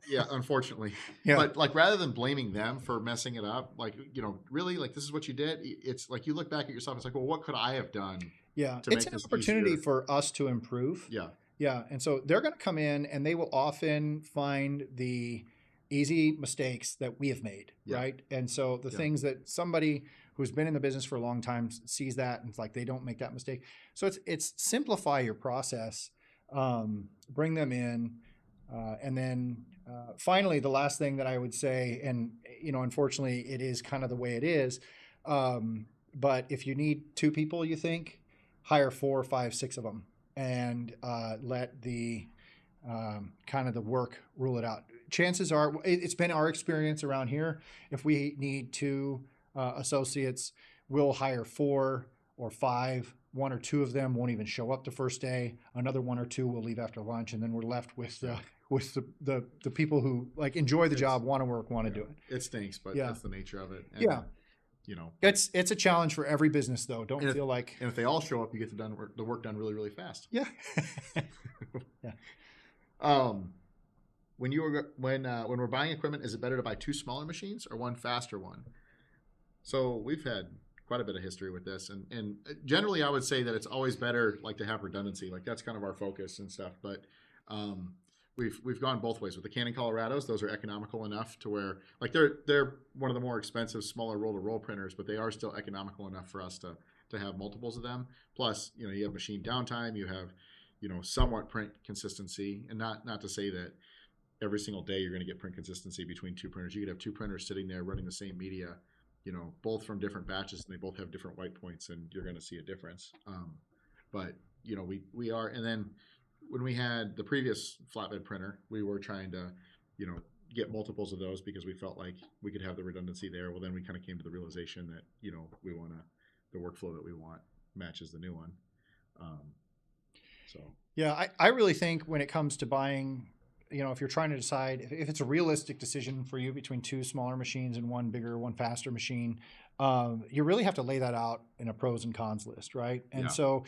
Yeah, unfortunately. Yeah. But like rather than blaming them for messing it up, like, you know, really, like, this is what you did. It's like you look back at yourself. It's like, well, what could I have done? Yeah, it's an opportunity for us to improve. Yeah, yeah, and so they're going to come in and they will often find the easy mistakes that we have made, right? And so the things that somebody who's been in the business for a long time sees that and it's like they don't make that mistake. So it's simplify your process, bring them in, and then finally the last thing that I would say, and you know, unfortunately it is kind of the way it is, but if you need 2 people, you think, hire 4, 5, 6 of them and let the kind of the work rule it out. Chances are, it's been our experience around here, if we need 2 associates, we'll hire 4 or 5. 1 or 2 of them won't even show up the first day. Another 1 or 2 will leave after lunch, and then we're left with the people who like enjoy the job, want to work, want to do it. It stinks, but that's the nature of it. And, you know, it's a challenge for every business, though. Don't feel like. And if they all show up, you get the work done really, really fast. Yeah. Yeah. When we're buying equipment, is it better to buy 2 smaller machines or 1 faster one? So we've had quite a bit of history with this, and generally I would say that it's always better like to have redundancy. Like that's kind of our focus and stuff. But we've gone both ways with the Canon Colorados. Those are economical enough to where like they're one of the more expensive smaller roll-to-roll printers, but they are still economical enough for us to have multiples of them. Plus, you know, you have machine downtime, you have, you know, somewhat print consistency, and not to say that every single day you're going to get print consistency between 2 printers. You could have 2 printers sitting there running the same media, you know, both from different batches, and they both have different white points, and you're going to see a difference. But you know, we are, and then when we had the previous flatbed printer, we were trying to, you know, get multiples of those because we felt like we could have the redundancy there. Well, then we kind of came to the realization that, you know, we want the workflow that we want matches the new one. So yeah, I really think when it comes to buying, you know, if you're trying to decide if it's a realistic decision for you between 2 smaller machines and 1 bigger, 1 faster machine, you really have to lay that out in a pros and cons list, right? And so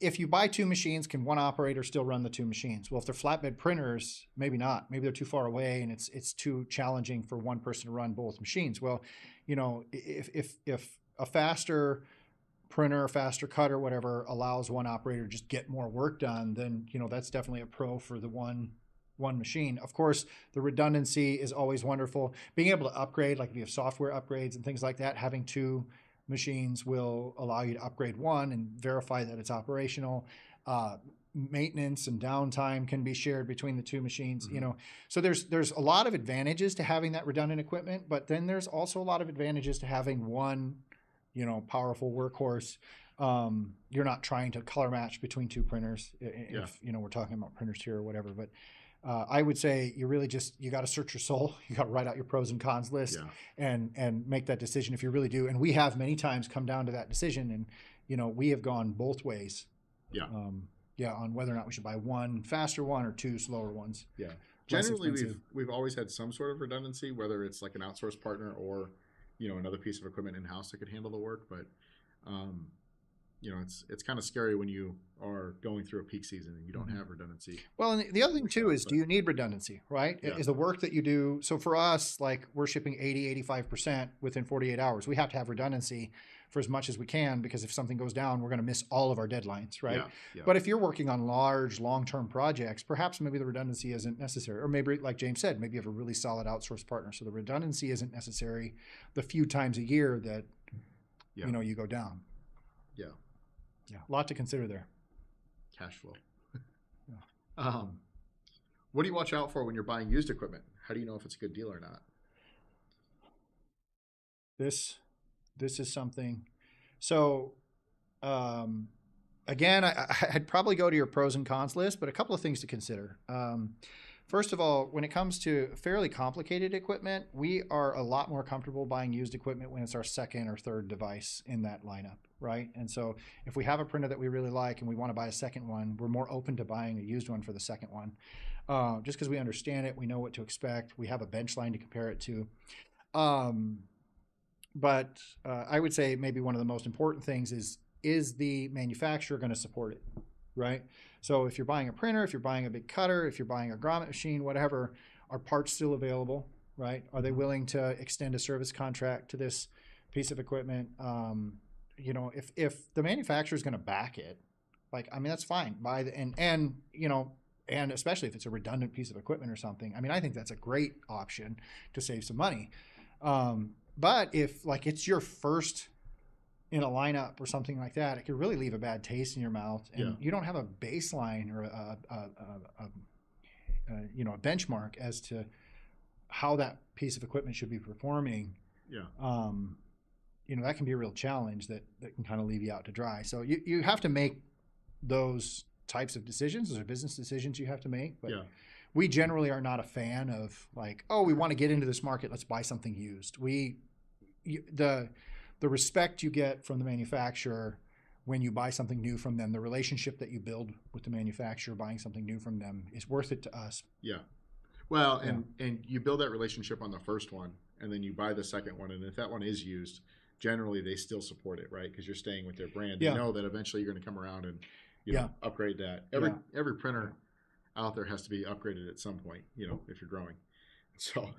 if you buy 2 machines, can 1 operator still run the 2 machines? Well, if they're flatbed printers, maybe not. Maybe they're too far away and it's too challenging for 1 person to run both machines. Well, you know, if a faster printer, faster cutter, whatever, allows 1 operator to just get more work done, then, you know, that's definitely a pro for the one machine. Of course, the redundancy is always wonderful. Being able to upgrade, like if you have software upgrades and things like that, having 2 machines will allow you to upgrade 1 and verify that it's operational. Maintenance and downtime can be shared between the 2 machines, you know. So there's a lot of advantages to having that redundant equipment, but then there's also a lot of advantages to having 1, you know, powerful workhorse. You're not trying to color match between 2 printers if, you know, we're talking about printers here or whatever, but I would say you really you got to search your soul. You got to write out your pros and cons list and make that decision if you really do. And we have many times come down to that decision, and, you know, we have gone both ways. On whether or not we should buy 1 faster one or 2 slower ones. Yeah. Generally, we've always had some sort of redundancy, whether it's like an outsourced partner or, you know, another piece of equipment in-house that could handle the work. But, you know, it's kind of scary when you are going through a peak season and you don't have redundancy. Well, and the other thing too is, do you need redundancy, right? Is the work that you do, so for us, like we're shipping 85% within 48 hours. We have to have redundancy for as much as we can, because if something goes down, we're going to miss all of our deadlines, right? But if you're working on large, long-term projects, perhaps maybe the redundancy isn't necessary. Or maybe, like James said, maybe you have a really solid outsourced partner, so the redundancy isn't necessary the few times a year that Yeah. you go down. Yeah. Yeah, a lot to consider there. Cash flow. Yeah. What do you watch out for when you're buying used equipment? How do you know if it's a good deal or not? This is something. So, again, I'd probably go to your pros and cons list, but a couple of things to consider. First of all, when it comes to fairly complicated equipment, we are a lot more comfortable buying used equipment when it's our second or third device in that lineup, right? And so if we have a printer that we really like and we want to buy a second one, we're more open to buying a used one for the second one, just because we understand it, we know what to expect, we have a bench line to compare it to. But I would say maybe one of the most important things is the manufacturer going to support it, right? So if you're buying a printer, if you're buying a big cutter, if you're buying a grommet machine, whatever, are parts still available, right? Are they willing to extend a service contract to this piece of equipment? If the manufacturer is going to back it, that's fine. Buy the and especially if it's a redundant piece of equipment or something. I mean, I think that's a great option to save some money. But if it's your first in a lineup or something like that, it could really leave a bad taste in your mouth, and you don't have a baseline or a benchmark as to how that piece of equipment should be performing. That can be a real challenge that can kind of leave you out to dry. So you have to make those types of decisions. Those are business decisions you have to make. But we generally are not a fan of we want to get into this market, let's buy something used. The respect you get from the manufacturer when you buy something new from them, the relationship that you build with the manufacturer buying something new from them is worth it to us. Yeah. Well, and you build that relationship on the first one, and then you buy the second one, and if that one is used, generally they still support it, right? Because you're staying with their brand. They know that eventually you're going to come around and upgrade that. Every printer out there has to be upgraded at some point, if you're growing. So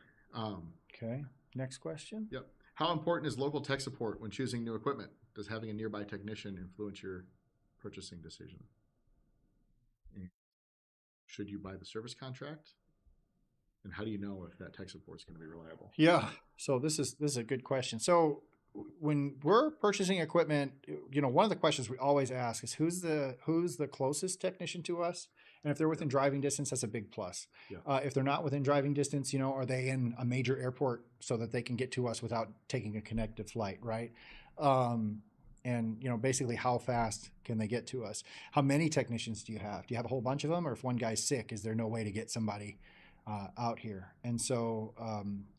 okay. Next question. Yep. How important is local tech support when choosing new equipment? Does having a nearby technician influence your purchasing decision? Should you buy the service contract? And how do you know if that tech support is going to be reliable? Yeah. So this is a good question. So when we're purchasing equipment, one of the questions we always ask is who's the closest technician to us? And if they're within driving distance, that's a big plus. If they're not within driving distance, are they in a major airport so that they can get to us without taking a connected flight, right? And basically how fast can they get to us? How many technicians do you have? Do you have a whole bunch of them? Or if one guy's sick, is there no way to get somebody out here? And so,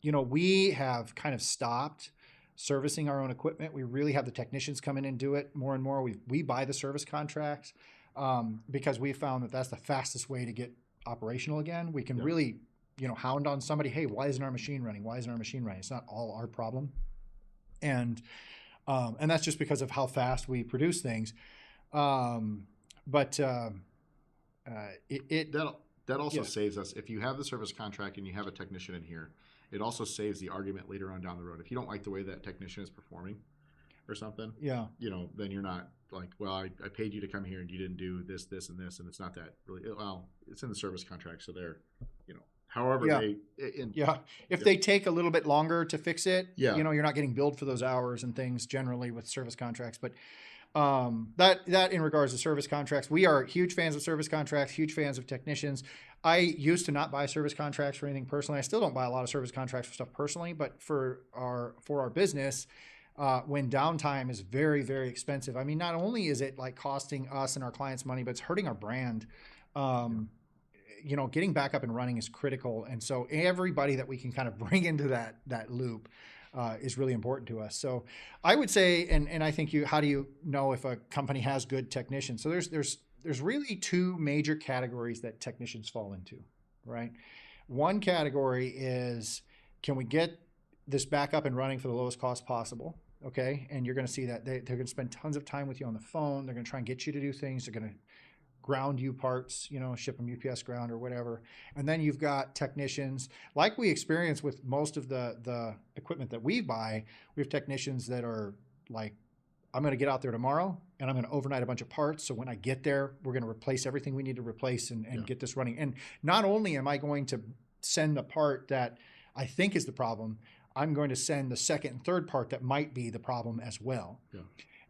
we have kind of stopped servicing our own equipment. We really have the technicians come in and do it more and more. We buy the service contracts because we found that that's the fastest way to get operational again. We can really, hound on somebody, hey, why isn't our machine running? Why isn't our machine running? It's not all our problem. And that's just because of how fast we produce things. That also saves us. If you have the service contract and you have a technician in here, it also saves the argument later on down the road. If you don't like the way that technician is performing or something, then you're not well, I paid you to come here and you didn't do this, this, and this, and it's not that really, well, it's in the service contract. So they're, however if they take a little bit longer to fix it, you're not getting billed for those hours and things generally with service contracts. But that in regards to service contracts, we are huge fans of service contracts, huge fans of technicians. I used to not buy service contracts for anything personally. I still don't buy a lot of service contracts for stuff personally, but for our business, when downtime is very, very expensive. I mean, not only is it costing us and our clients money, but it's hurting our brand. Getting back up and running is critical. And so everybody that we can kind of bring into that loop is really important to us. So I would say, and I think how do you know if a company has good technicians? So there's really two major categories that technicians fall into, right? One category is, can we get this back up and running for the lowest cost possible? Okay. And you're going to see that they're going to spend tons of time with you on the phone. They're going to try and get you to do things. They're going to ground you parts, ship them UPS ground or whatever. And then you've got technicians, like we experience with most of the equipment that we buy. We have technicians that are like, I'm going to get out there tomorrow and I'm going to overnight a bunch of parts. So when I get there, we're going to replace everything we need to replace and get this running. And not only am I going to send a part that I think is the problem, I'm going to send the second and third part that might be the problem as well. Yeah.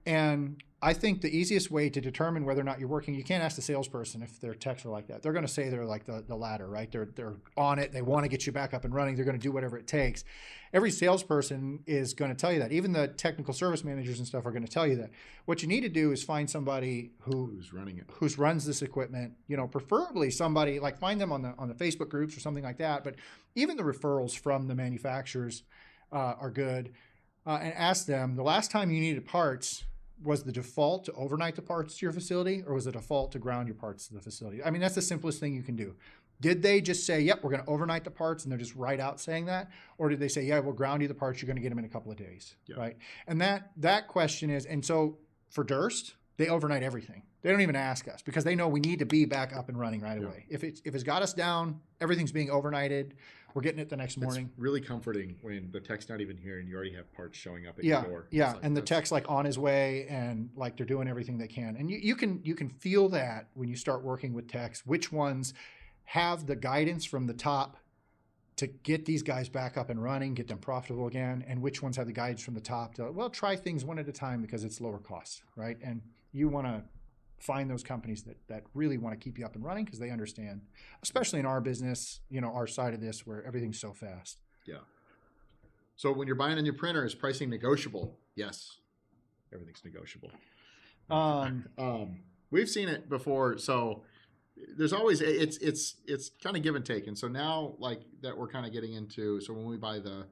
And I think the easiest way to determine whether or not you're working, you can't ask the salesperson if their techs are like that. They're going to say they're like the latter, right? They're on it. They want to get you back up and running. They're going to do whatever it takes. Every salesperson is going to tell you that. Even the technical service managers and stuff are going to tell you that. What you need to do is find somebody who's running it, who runs this equipment. You know, preferably somebody like find them on the Facebook groups or something like that. But even the referrals from the manufacturers are good. And ask them the last time you needed parts. Was the default to overnight the parts to your facility, or was the default to ground your parts to the facility? I mean, that's the simplest thing you can do. Did they just say, yep, we're going to overnight the parts, and they're just right out saying that? Or did they say, yeah, we'll ground you the parts, you're going to get them in a couple of days, right? And that question is, and so for Durst, they overnight everything. They don't even ask us because they know we need to be back up and running right away. If it's got us down, everything's being overnighted. We're getting it the next morning. It's really comforting when the tech's not even here and you already have parts showing up at your door. Yeah, like, and the tech's like on his way and like they're doing everything they can. And you can feel that when you start working with techs, which ones have the guidance from the top to get these guys back up and running, get them profitable again, and which ones have the guidance from the top to, well, try things one at a time because it's lower cost, right? And you want to find those companies that really want to keep you up and running because they understand, especially in our business, you know, our side of this where everything's so fast. Yeah. So when you're buying a new printer, is pricing negotiable? Yes. Everything's negotiable. We've seen it before. So there's always, it's kind of give and take. And so now like that we're kind of getting into, so when we buy the,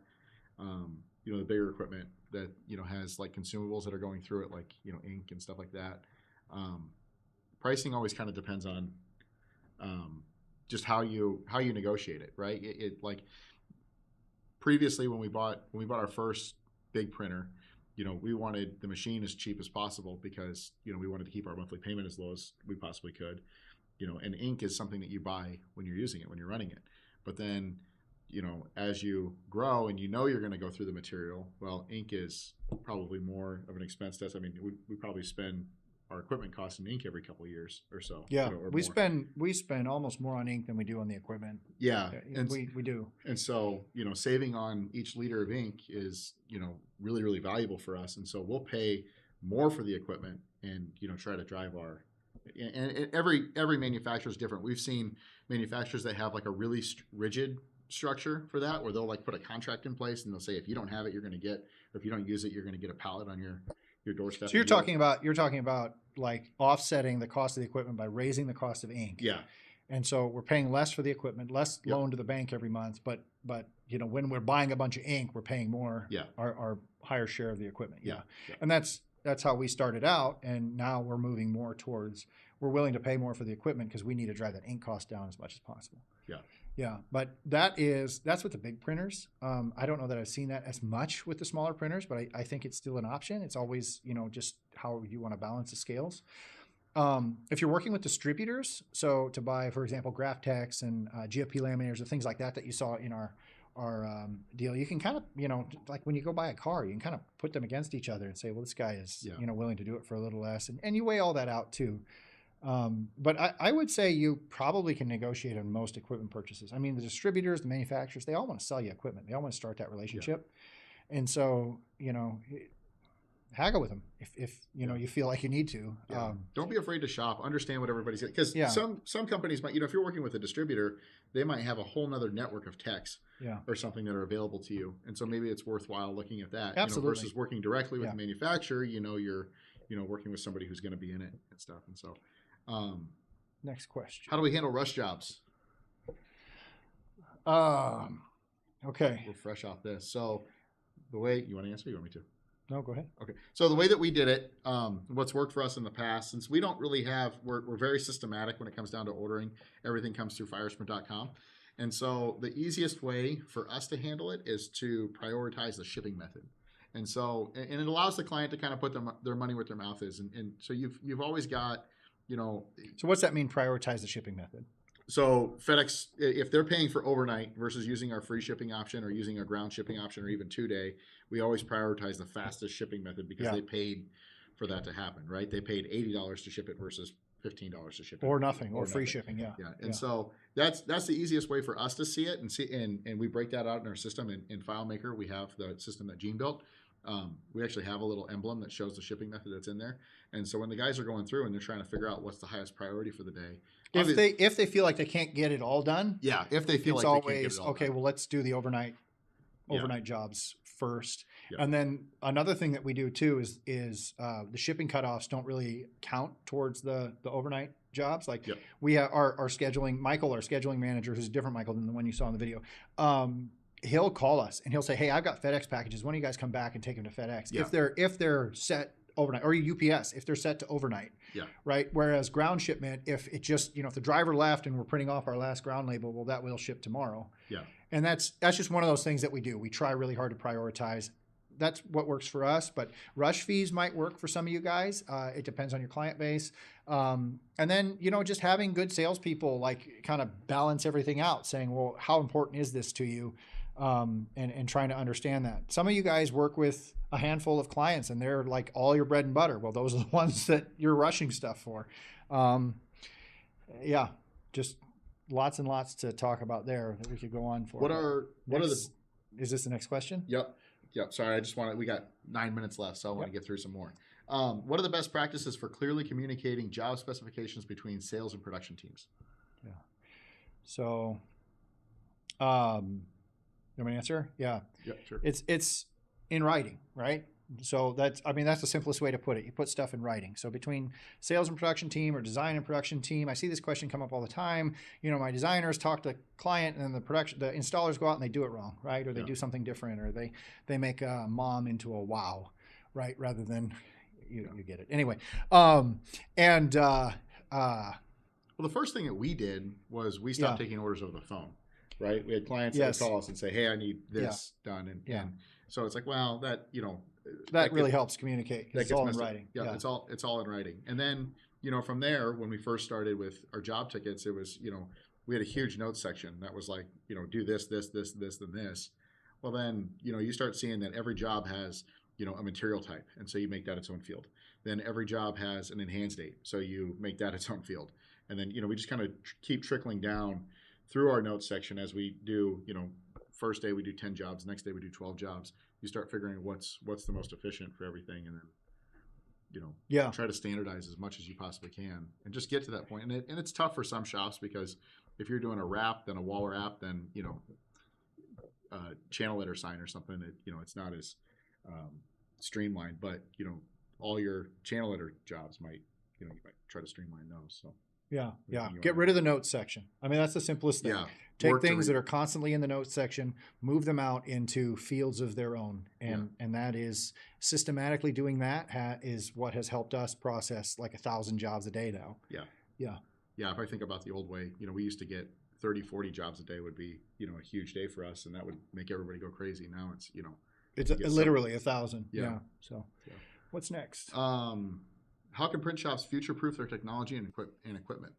you know, the bigger equipment that, you know, has like consumables that are going through it, like, you know, ink and stuff like that. Pricing always kind of depends on just how you negotiate it, right? It like previously when we bought our first big printer, you know, we wanted the machine as cheap as possible because, you know, we wanted to keep our monthly payment as low as we possibly could, you know, and ink is something that you buy when you're using it, when you're running it. But then, you know, as you grow and you know you're going to go through the material, well, ink is probably more of an expense to us. I mean, we probably spend our equipment costs in ink every couple of years or so. Yeah, you know, or we more. spend almost more on ink than we do on the equipment. Yeah, and we do. And so, you know, saving on each liter of ink is, you know, really, really valuable for us. And so we'll pay more for the equipment and, you know, try to drive our, and every manufacturer is different. We've seen manufacturers that have like a really rigid structure for that, where they'll like put a contract in place and they'll say, if you don't have it, you're going to get, or if you don't use it, you're going to get a pallet on your doorstep. So you're talking about like offsetting the cost of the equipment by raising the cost of ink. Yeah. And so we're paying less for the equipment, less loan to the bank every month, but you know, when we're buying a bunch of ink, we're paying more. Yeah. Our higher share of the equipment. Yeah. And that's how we started out, and now we're moving more towards we're willing to pay more for the equipment because we need to drive that ink cost down as much as possible. Yeah. Yeah, but that's with the big printers. I don't know that I've seen that as much with the smaller printers, but I think it's still an option. It's always, you know, just how you want to balance the scales. If you're working with distributors, so to buy, for example, Graphtex and GFP laminators or things like that you saw in our deal, you can kind of, you know, like when you go buy a car, you can kind of put them against each other and say, well, this guy is, you know, willing to do it for a little less. And you weigh all that out too. But I would say you probably can negotiate on most equipment purchases. I mean, the distributors, the manufacturers, they all want to sell you equipment. They all want to start that relationship. Yeah. And so, you know, haggle with them if you know you feel like you need to. Yeah. Don't be afraid to shop. Understand what everybody's getting. Because some companies might, you know, if you're working with a distributor, they might have a whole nother network of techs or something that are available to you. And so maybe it's worthwhile looking at that. Absolutely. You know, versus working directly with the manufacturer, you know, you're, you know, working with somebody who's going to be in it and stuff. And so next question. How do we handle rush jobs? Okay. We're fresh off this. So the way, you want to answer or you want me to? No, go ahead. Okay. So the way that we did it, what's worked for us in the past, since we don't really have, we're very systematic when it comes down to ordering. Everything comes through firesprint.com. And so the easiest way for us to handle it is to prioritize the shipping method. And so, and it allows the client to kind of put their money where their mouth is. And so you've always got, you know. So what's that mean, prioritize the shipping method? So FedEx, if they're paying for overnight versus using our free shipping option or using our ground shipping option or even 2-day, we always prioritize the fastest shipping method because they paid for that to happen, right? They paid $80 to ship it versus $15 to ship, or nothing, or free shipping. Yeah. Yeah, and so that's the easiest way for us to see it, and we break that out in our system in FileMaker. We have the system that Gene built. We actually have a little emblem that shows the shipping method that's in there, and so when the guys are going through and they're trying to figure out what's the highest priority for the day, if they feel like they can't get it all done, yeah, if they feel it's like always they can't get it all okay. done. Well, let's do the overnight jobs first, Yeah. and then another thing that we do too is the shipping cutoffs don't really count towards the overnight jobs. Like we have our scheduling, Michael, our scheduling manager, who's a different Michael than the one you saw in the video. He'll call us and he'll say, "Hey, I've got FedEx packages. When do you guys come back and take them to FedEx?" Yeah. If they're set overnight, or UPS if they're set to overnight. Yeah. Right. Whereas ground shipment, if it just, if the driver left and we're printing off our last ground label, well, that will ship tomorrow. Yeah. And that's just one of those things that we do. We try really hard to prioritize. That's what works for us, but rush fees might work for some of you guys. It depends on your client base. And then, just having good salespeople, like, kind of balance everything out, saying, well, how important is this to you? And trying to understand that. Some of you guys work with a handful of clients and they're like all your bread and butter. Well, those are the ones that you're rushing stuff for. Just lots and lots to talk about there that we could go on for. Is this the next question? Yep. Sorry, we got 9 minutes left, so I want to get through some more. What are the best practices for clearly communicating job specifications between sales and production teams? Yeah. So, you want me to answer? Yeah. Yeah, sure. It's in writing, right? So that's the simplest way to put it. You put stuff in writing. So between sales and production team, or design and production team, I see this question come up all the time. My designers talk to client, and the installers go out and they do it wrong, right? Or they do something different, or they make a mom into a wow, right? Rather than you get it anyway. Well, the first thing that we did was we stopped taking orders over the phone, right? We had clients that would call us and say, "Hey, I need this done," and so it's like, well, that that really helps communicate. It's all in writing. Yeah, it's all in writing. And then, from there, when we first started with our job tickets, it was, we had a huge notes section that was like, do this, this, this, this, and this. Well, then, you start seeing that every job has, a material type. And so you make that its own field. Then every job has an enhanced date. So you make that its own field. And then, we just kind of keep trickling down through our notes section as we do, first day we do 10 jobs, next day we do 12 jobs. You start figuring what's the most efficient for everything, and then try to standardize as much as you possibly can, and just get to that point. And it's tough for some shops, because if you're doing a wrap, then a wall wrap, then channel letter sign or something, it's not as streamlined. But all your channel letter jobs might you might try to streamline those. So get rid of the notes section. That's the simplest thing. Take things that are constantly in the notes section, move them out into fields of their own, and that is systematically doing that is what has helped us process like 1,000 jobs a day now. If I think about the old way, we used to get 30, 40 jobs a day would be a huge day for us, and that would make everybody go crazy. Now it's it's literally 1,000. So what's next? How can print shops future-proof their technology and equipment?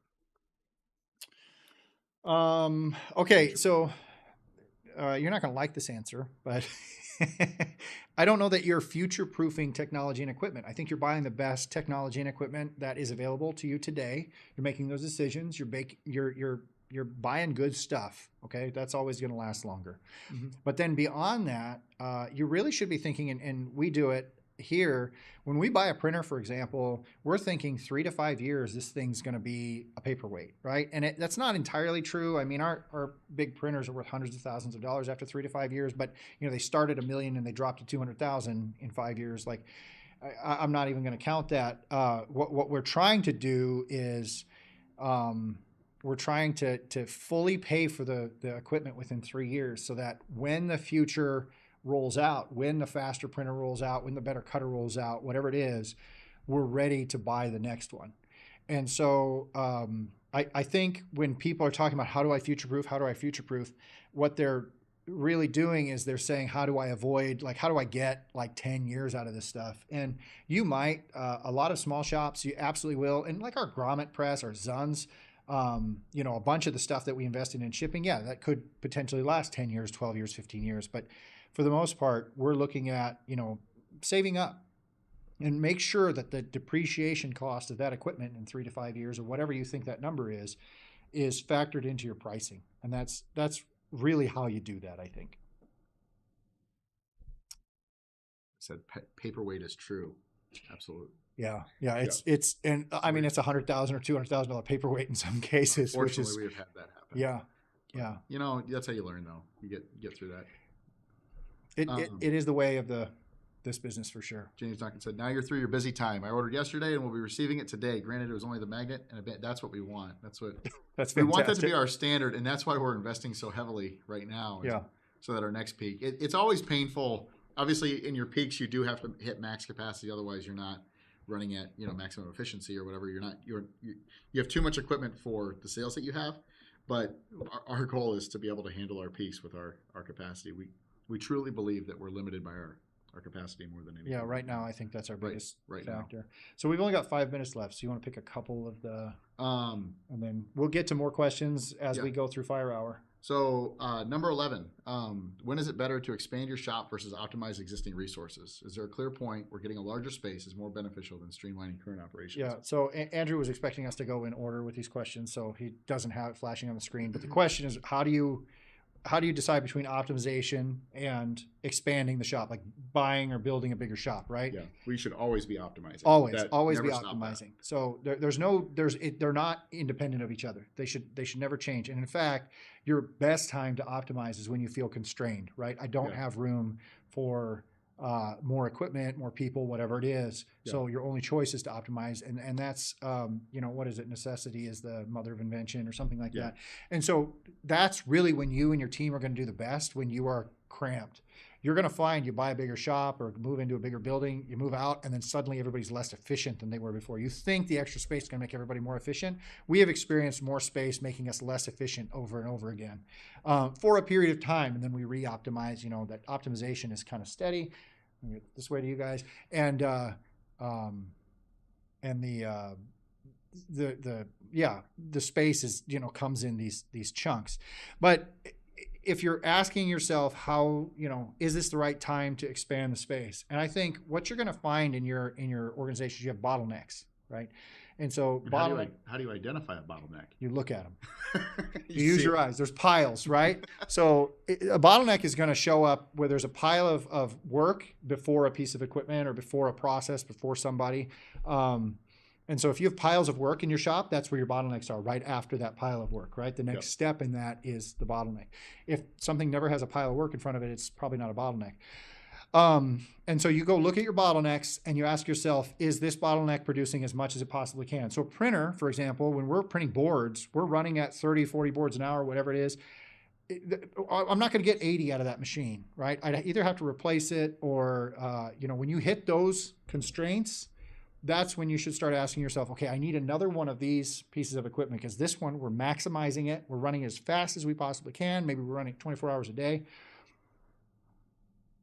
Okay, so you're not going to like this answer, but I don't know that you're future-proofing technology and equipment. I think you're buying the best technology and equipment that is available to you today. You're making those decisions. You're buying good stuff. Okay, that's always going to last longer. Mm-hmm. But then beyond that, you really should be thinking, and we do it here, when we buy a printer, for example, we're thinking 3 to 5 years, this thing's going to be a paperweight, right? And that's not entirely true. Our big printers are worth hundreds of thousands of dollars after 3 to 5 years, but they started $1 million and they dropped to 200,000 in 5 years. Like, I'm not even going to count that. What we're trying to do is we're trying to fully pay for the equipment within 3 years, so that when the future rolls out, when the faster printer rolls out, when the better cutter rolls out, whatever it is, we're ready to buy the next one. And so I think when people are talking about how do I future-proof, what they're really doing is they're saying, how do I get like 10 years out of this stuff? And you might, a lot of small shops, you absolutely will. And like our grommet press, our Zuns, a bunch of the stuff that we invested in shipping, that could potentially last 10 years, 12 years, 15 years. But for the most part, we're looking at, saving up. and make sure that the depreciation cost of that equipment in 3 to 5 years or whatever you think that number is factored into your pricing. And that's really how you do that, I think. Said paperweight is true. Absolutely. Yeah. And I mean, it's $100,000 or $200,000 paperweight in some cases. Fortunately, we have had that happen. Yeah. But, yeah. You know, that's how you learn, though. You get through that. It is the way of this business for sure. James Duncan said, now you're through your busy time. I ordered yesterday and we'll be receiving it today. Granted, it was only the magnet and a bit. That's what we want. That's what that's we fantastic. want that to be our standard. And that's why we're investing so heavily right now. Yeah. So that our next peak, it's always painful. Obviously in your peaks, you do have to hit max capacity. Otherwise you're not running at, maximum efficiency or whatever. You have too much equipment for the sales that you have. But our goal is to be able to handle our peaks with our capacity. We truly believe that we're limited by our capacity more than anything. Yeah, right now I think that's our biggest factor. Now. So we've only got 5 minutes left. So you want to pick a couple of the, and then we'll get to more questions as we go through FireHour. So number 11, when is it better to expand your shop versus optimize existing resources? Is there a clear point where getting a larger space is more beneficial than streamlining current operations? Yeah, so Andrew was expecting us to go in order with these questions, so he doesn't have it flashing on the screen. But the question is, how do you decide between optimization and expanding the shop, like buying or building a bigger shop, right? Yeah, we should always be optimizing. Always be optimizing. So they're not independent of each other. They should never change. And in fact, your best time to optimize is when you feel constrained, right? I don't have room for more equipment, more people, whatever it is. Yeah. So your only choice is to optimize. And that's, what is it? Necessity is the mother of invention or something like that. And so that's really when you and your team are going to do the best, when you are cramped. You're going to find you buy a bigger shop or move into a bigger building, you move out, and then suddenly everybody's less efficient than they were before. You think the extra space is going to make everybody more efficient. We have experienced more space making us less efficient over and over again for a period of time, and then we re-optimize. That optimization is kind of steady. This way to you guys, and the space is comes in these chunks, but if you're asking yourself how is this the right time to expand the space, and I think what you're going to find in your organization is you have bottlenecks, right? And so how do you identify a bottleneck? You look at them. you use your eyes. There's piles, right? So a bottleneck is going to show up where there's a pile of work before a piece of equipment or before a process, before somebody. And so if you have piles of work in your shop, that's where your bottlenecks are, right after that pile of work, right? The next step in that is the bottleneck. If something never has a pile of work in front of it, it's probably not a bottleneck. And so you go look at your bottlenecks and you ask yourself, is this bottleneck producing as much as it possibly can? So a printer, for example, when we're printing boards, we're running at 30, 40 boards an hour, whatever it is. I'm not going to get 80 out of that machine, right? I'd either have to replace it or, when you hit those constraints, that's when you should start asking yourself, okay, I need another one of these pieces of equipment because this one, we're maximizing it. We're running as fast as we possibly can. Maybe we're running 24 hours a day.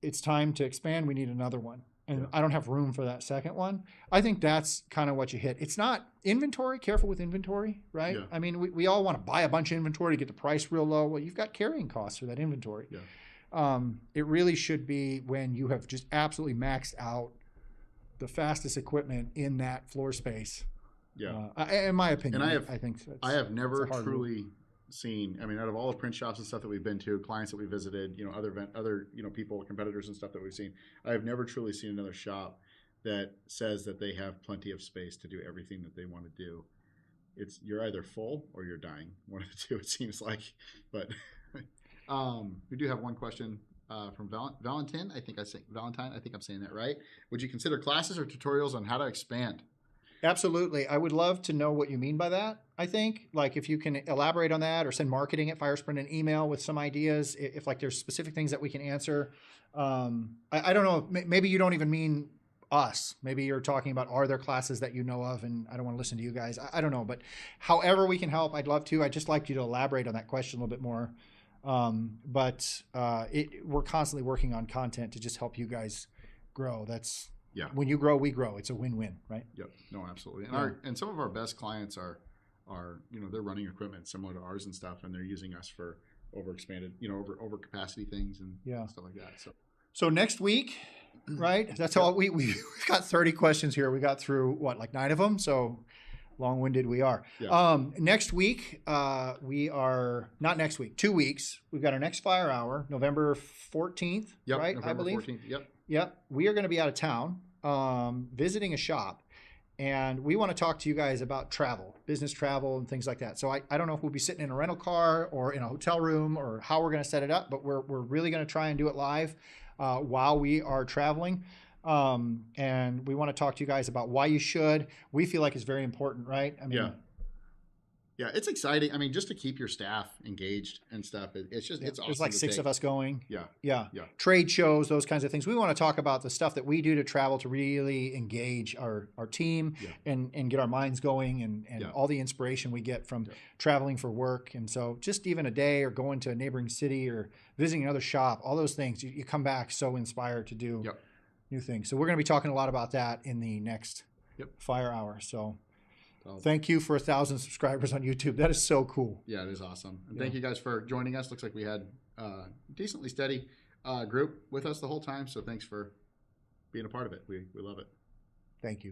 It's time to expand. We need another one. And I don't have room for that second one. I think that's kind of what you hit. It's not inventory. Careful with inventory, right? Yeah. I mean, we all want to buy a bunch of inventory to get the price real low. Well, you've got carrying costs for that inventory. Yeah. It really should be when you have just absolutely maxed out the fastest equipment in that floor space. Yeah. In my opinion, and I have never truly seen, out of all the print shops and stuff that we've been to, clients that we visited, other people, competitors and stuff that we've seen, I have never truly seen another shop that says that they have plenty of space to do everything that they want to do. You're either full or you're dying. One of the two, it seems like. But we do have one question from Valentine. I think I'm saying that right. Would you consider classes or tutorials on how to expand? Absolutely. I would love to know what you mean by that. I think like if you can elaborate on that or send marketing at FireSprint an email with some ideas, if like there's specific things that we can answer. I don't know. Maybe you don't even mean us. Maybe you're talking about, are there classes that you know of? And I don't want to listen to you guys. I don't know. But however we can help, I'd love to. I'd just like you to elaborate on that question a little bit more. We're constantly working on content to just help you guys grow. When you grow, we grow. It's a win-win, right? Yep. No, absolutely. And and some of our best clients are they're running equipment similar to ours and stuff, and they're using us for over capacity things and stuff like that. So next week right? That's all we've got 30 questions here. We got through what, like 9 of them. So long-winded we are. Yeah. Next week, we are not next week, 2 weeks. We've got our next Fire Hour, November 14th, Yep. right? November I believe. 14th. Yep. Yep. We are going to be out of town, visiting a shop. And we want to talk to you guys about travel, business travel and things like that. So I don't know if we'll be sitting in a rental car or in a hotel room or how we're going to set it up, but we're really going to try and do it live while we are traveling. And we want to talk to you guys about why you should. We feel like it's very important, right? I mean, yeah, it's exciting. I mean, just to keep your staff engaged and stuff. It's just, it's awesome. There's like 6 of us going. Yeah. Trade shows, those kinds of things. We want to talk about the stuff that we do to travel to really engage our team and get our minds going and all the inspiration we get from traveling for work. And so just even a day or going to a neighboring city or visiting another shop, all those things, you come back so inspired to do new things. So we're going to be talking a lot about that in the next Fire Hour. So thank you for 1,000 subscribers on YouTube. That is so cool. Yeah, it is awesome. And thank you guys for joining us. Looks like we had a decently steady group with us the whole time. So thanks for being a part of it. We love it. Thank you.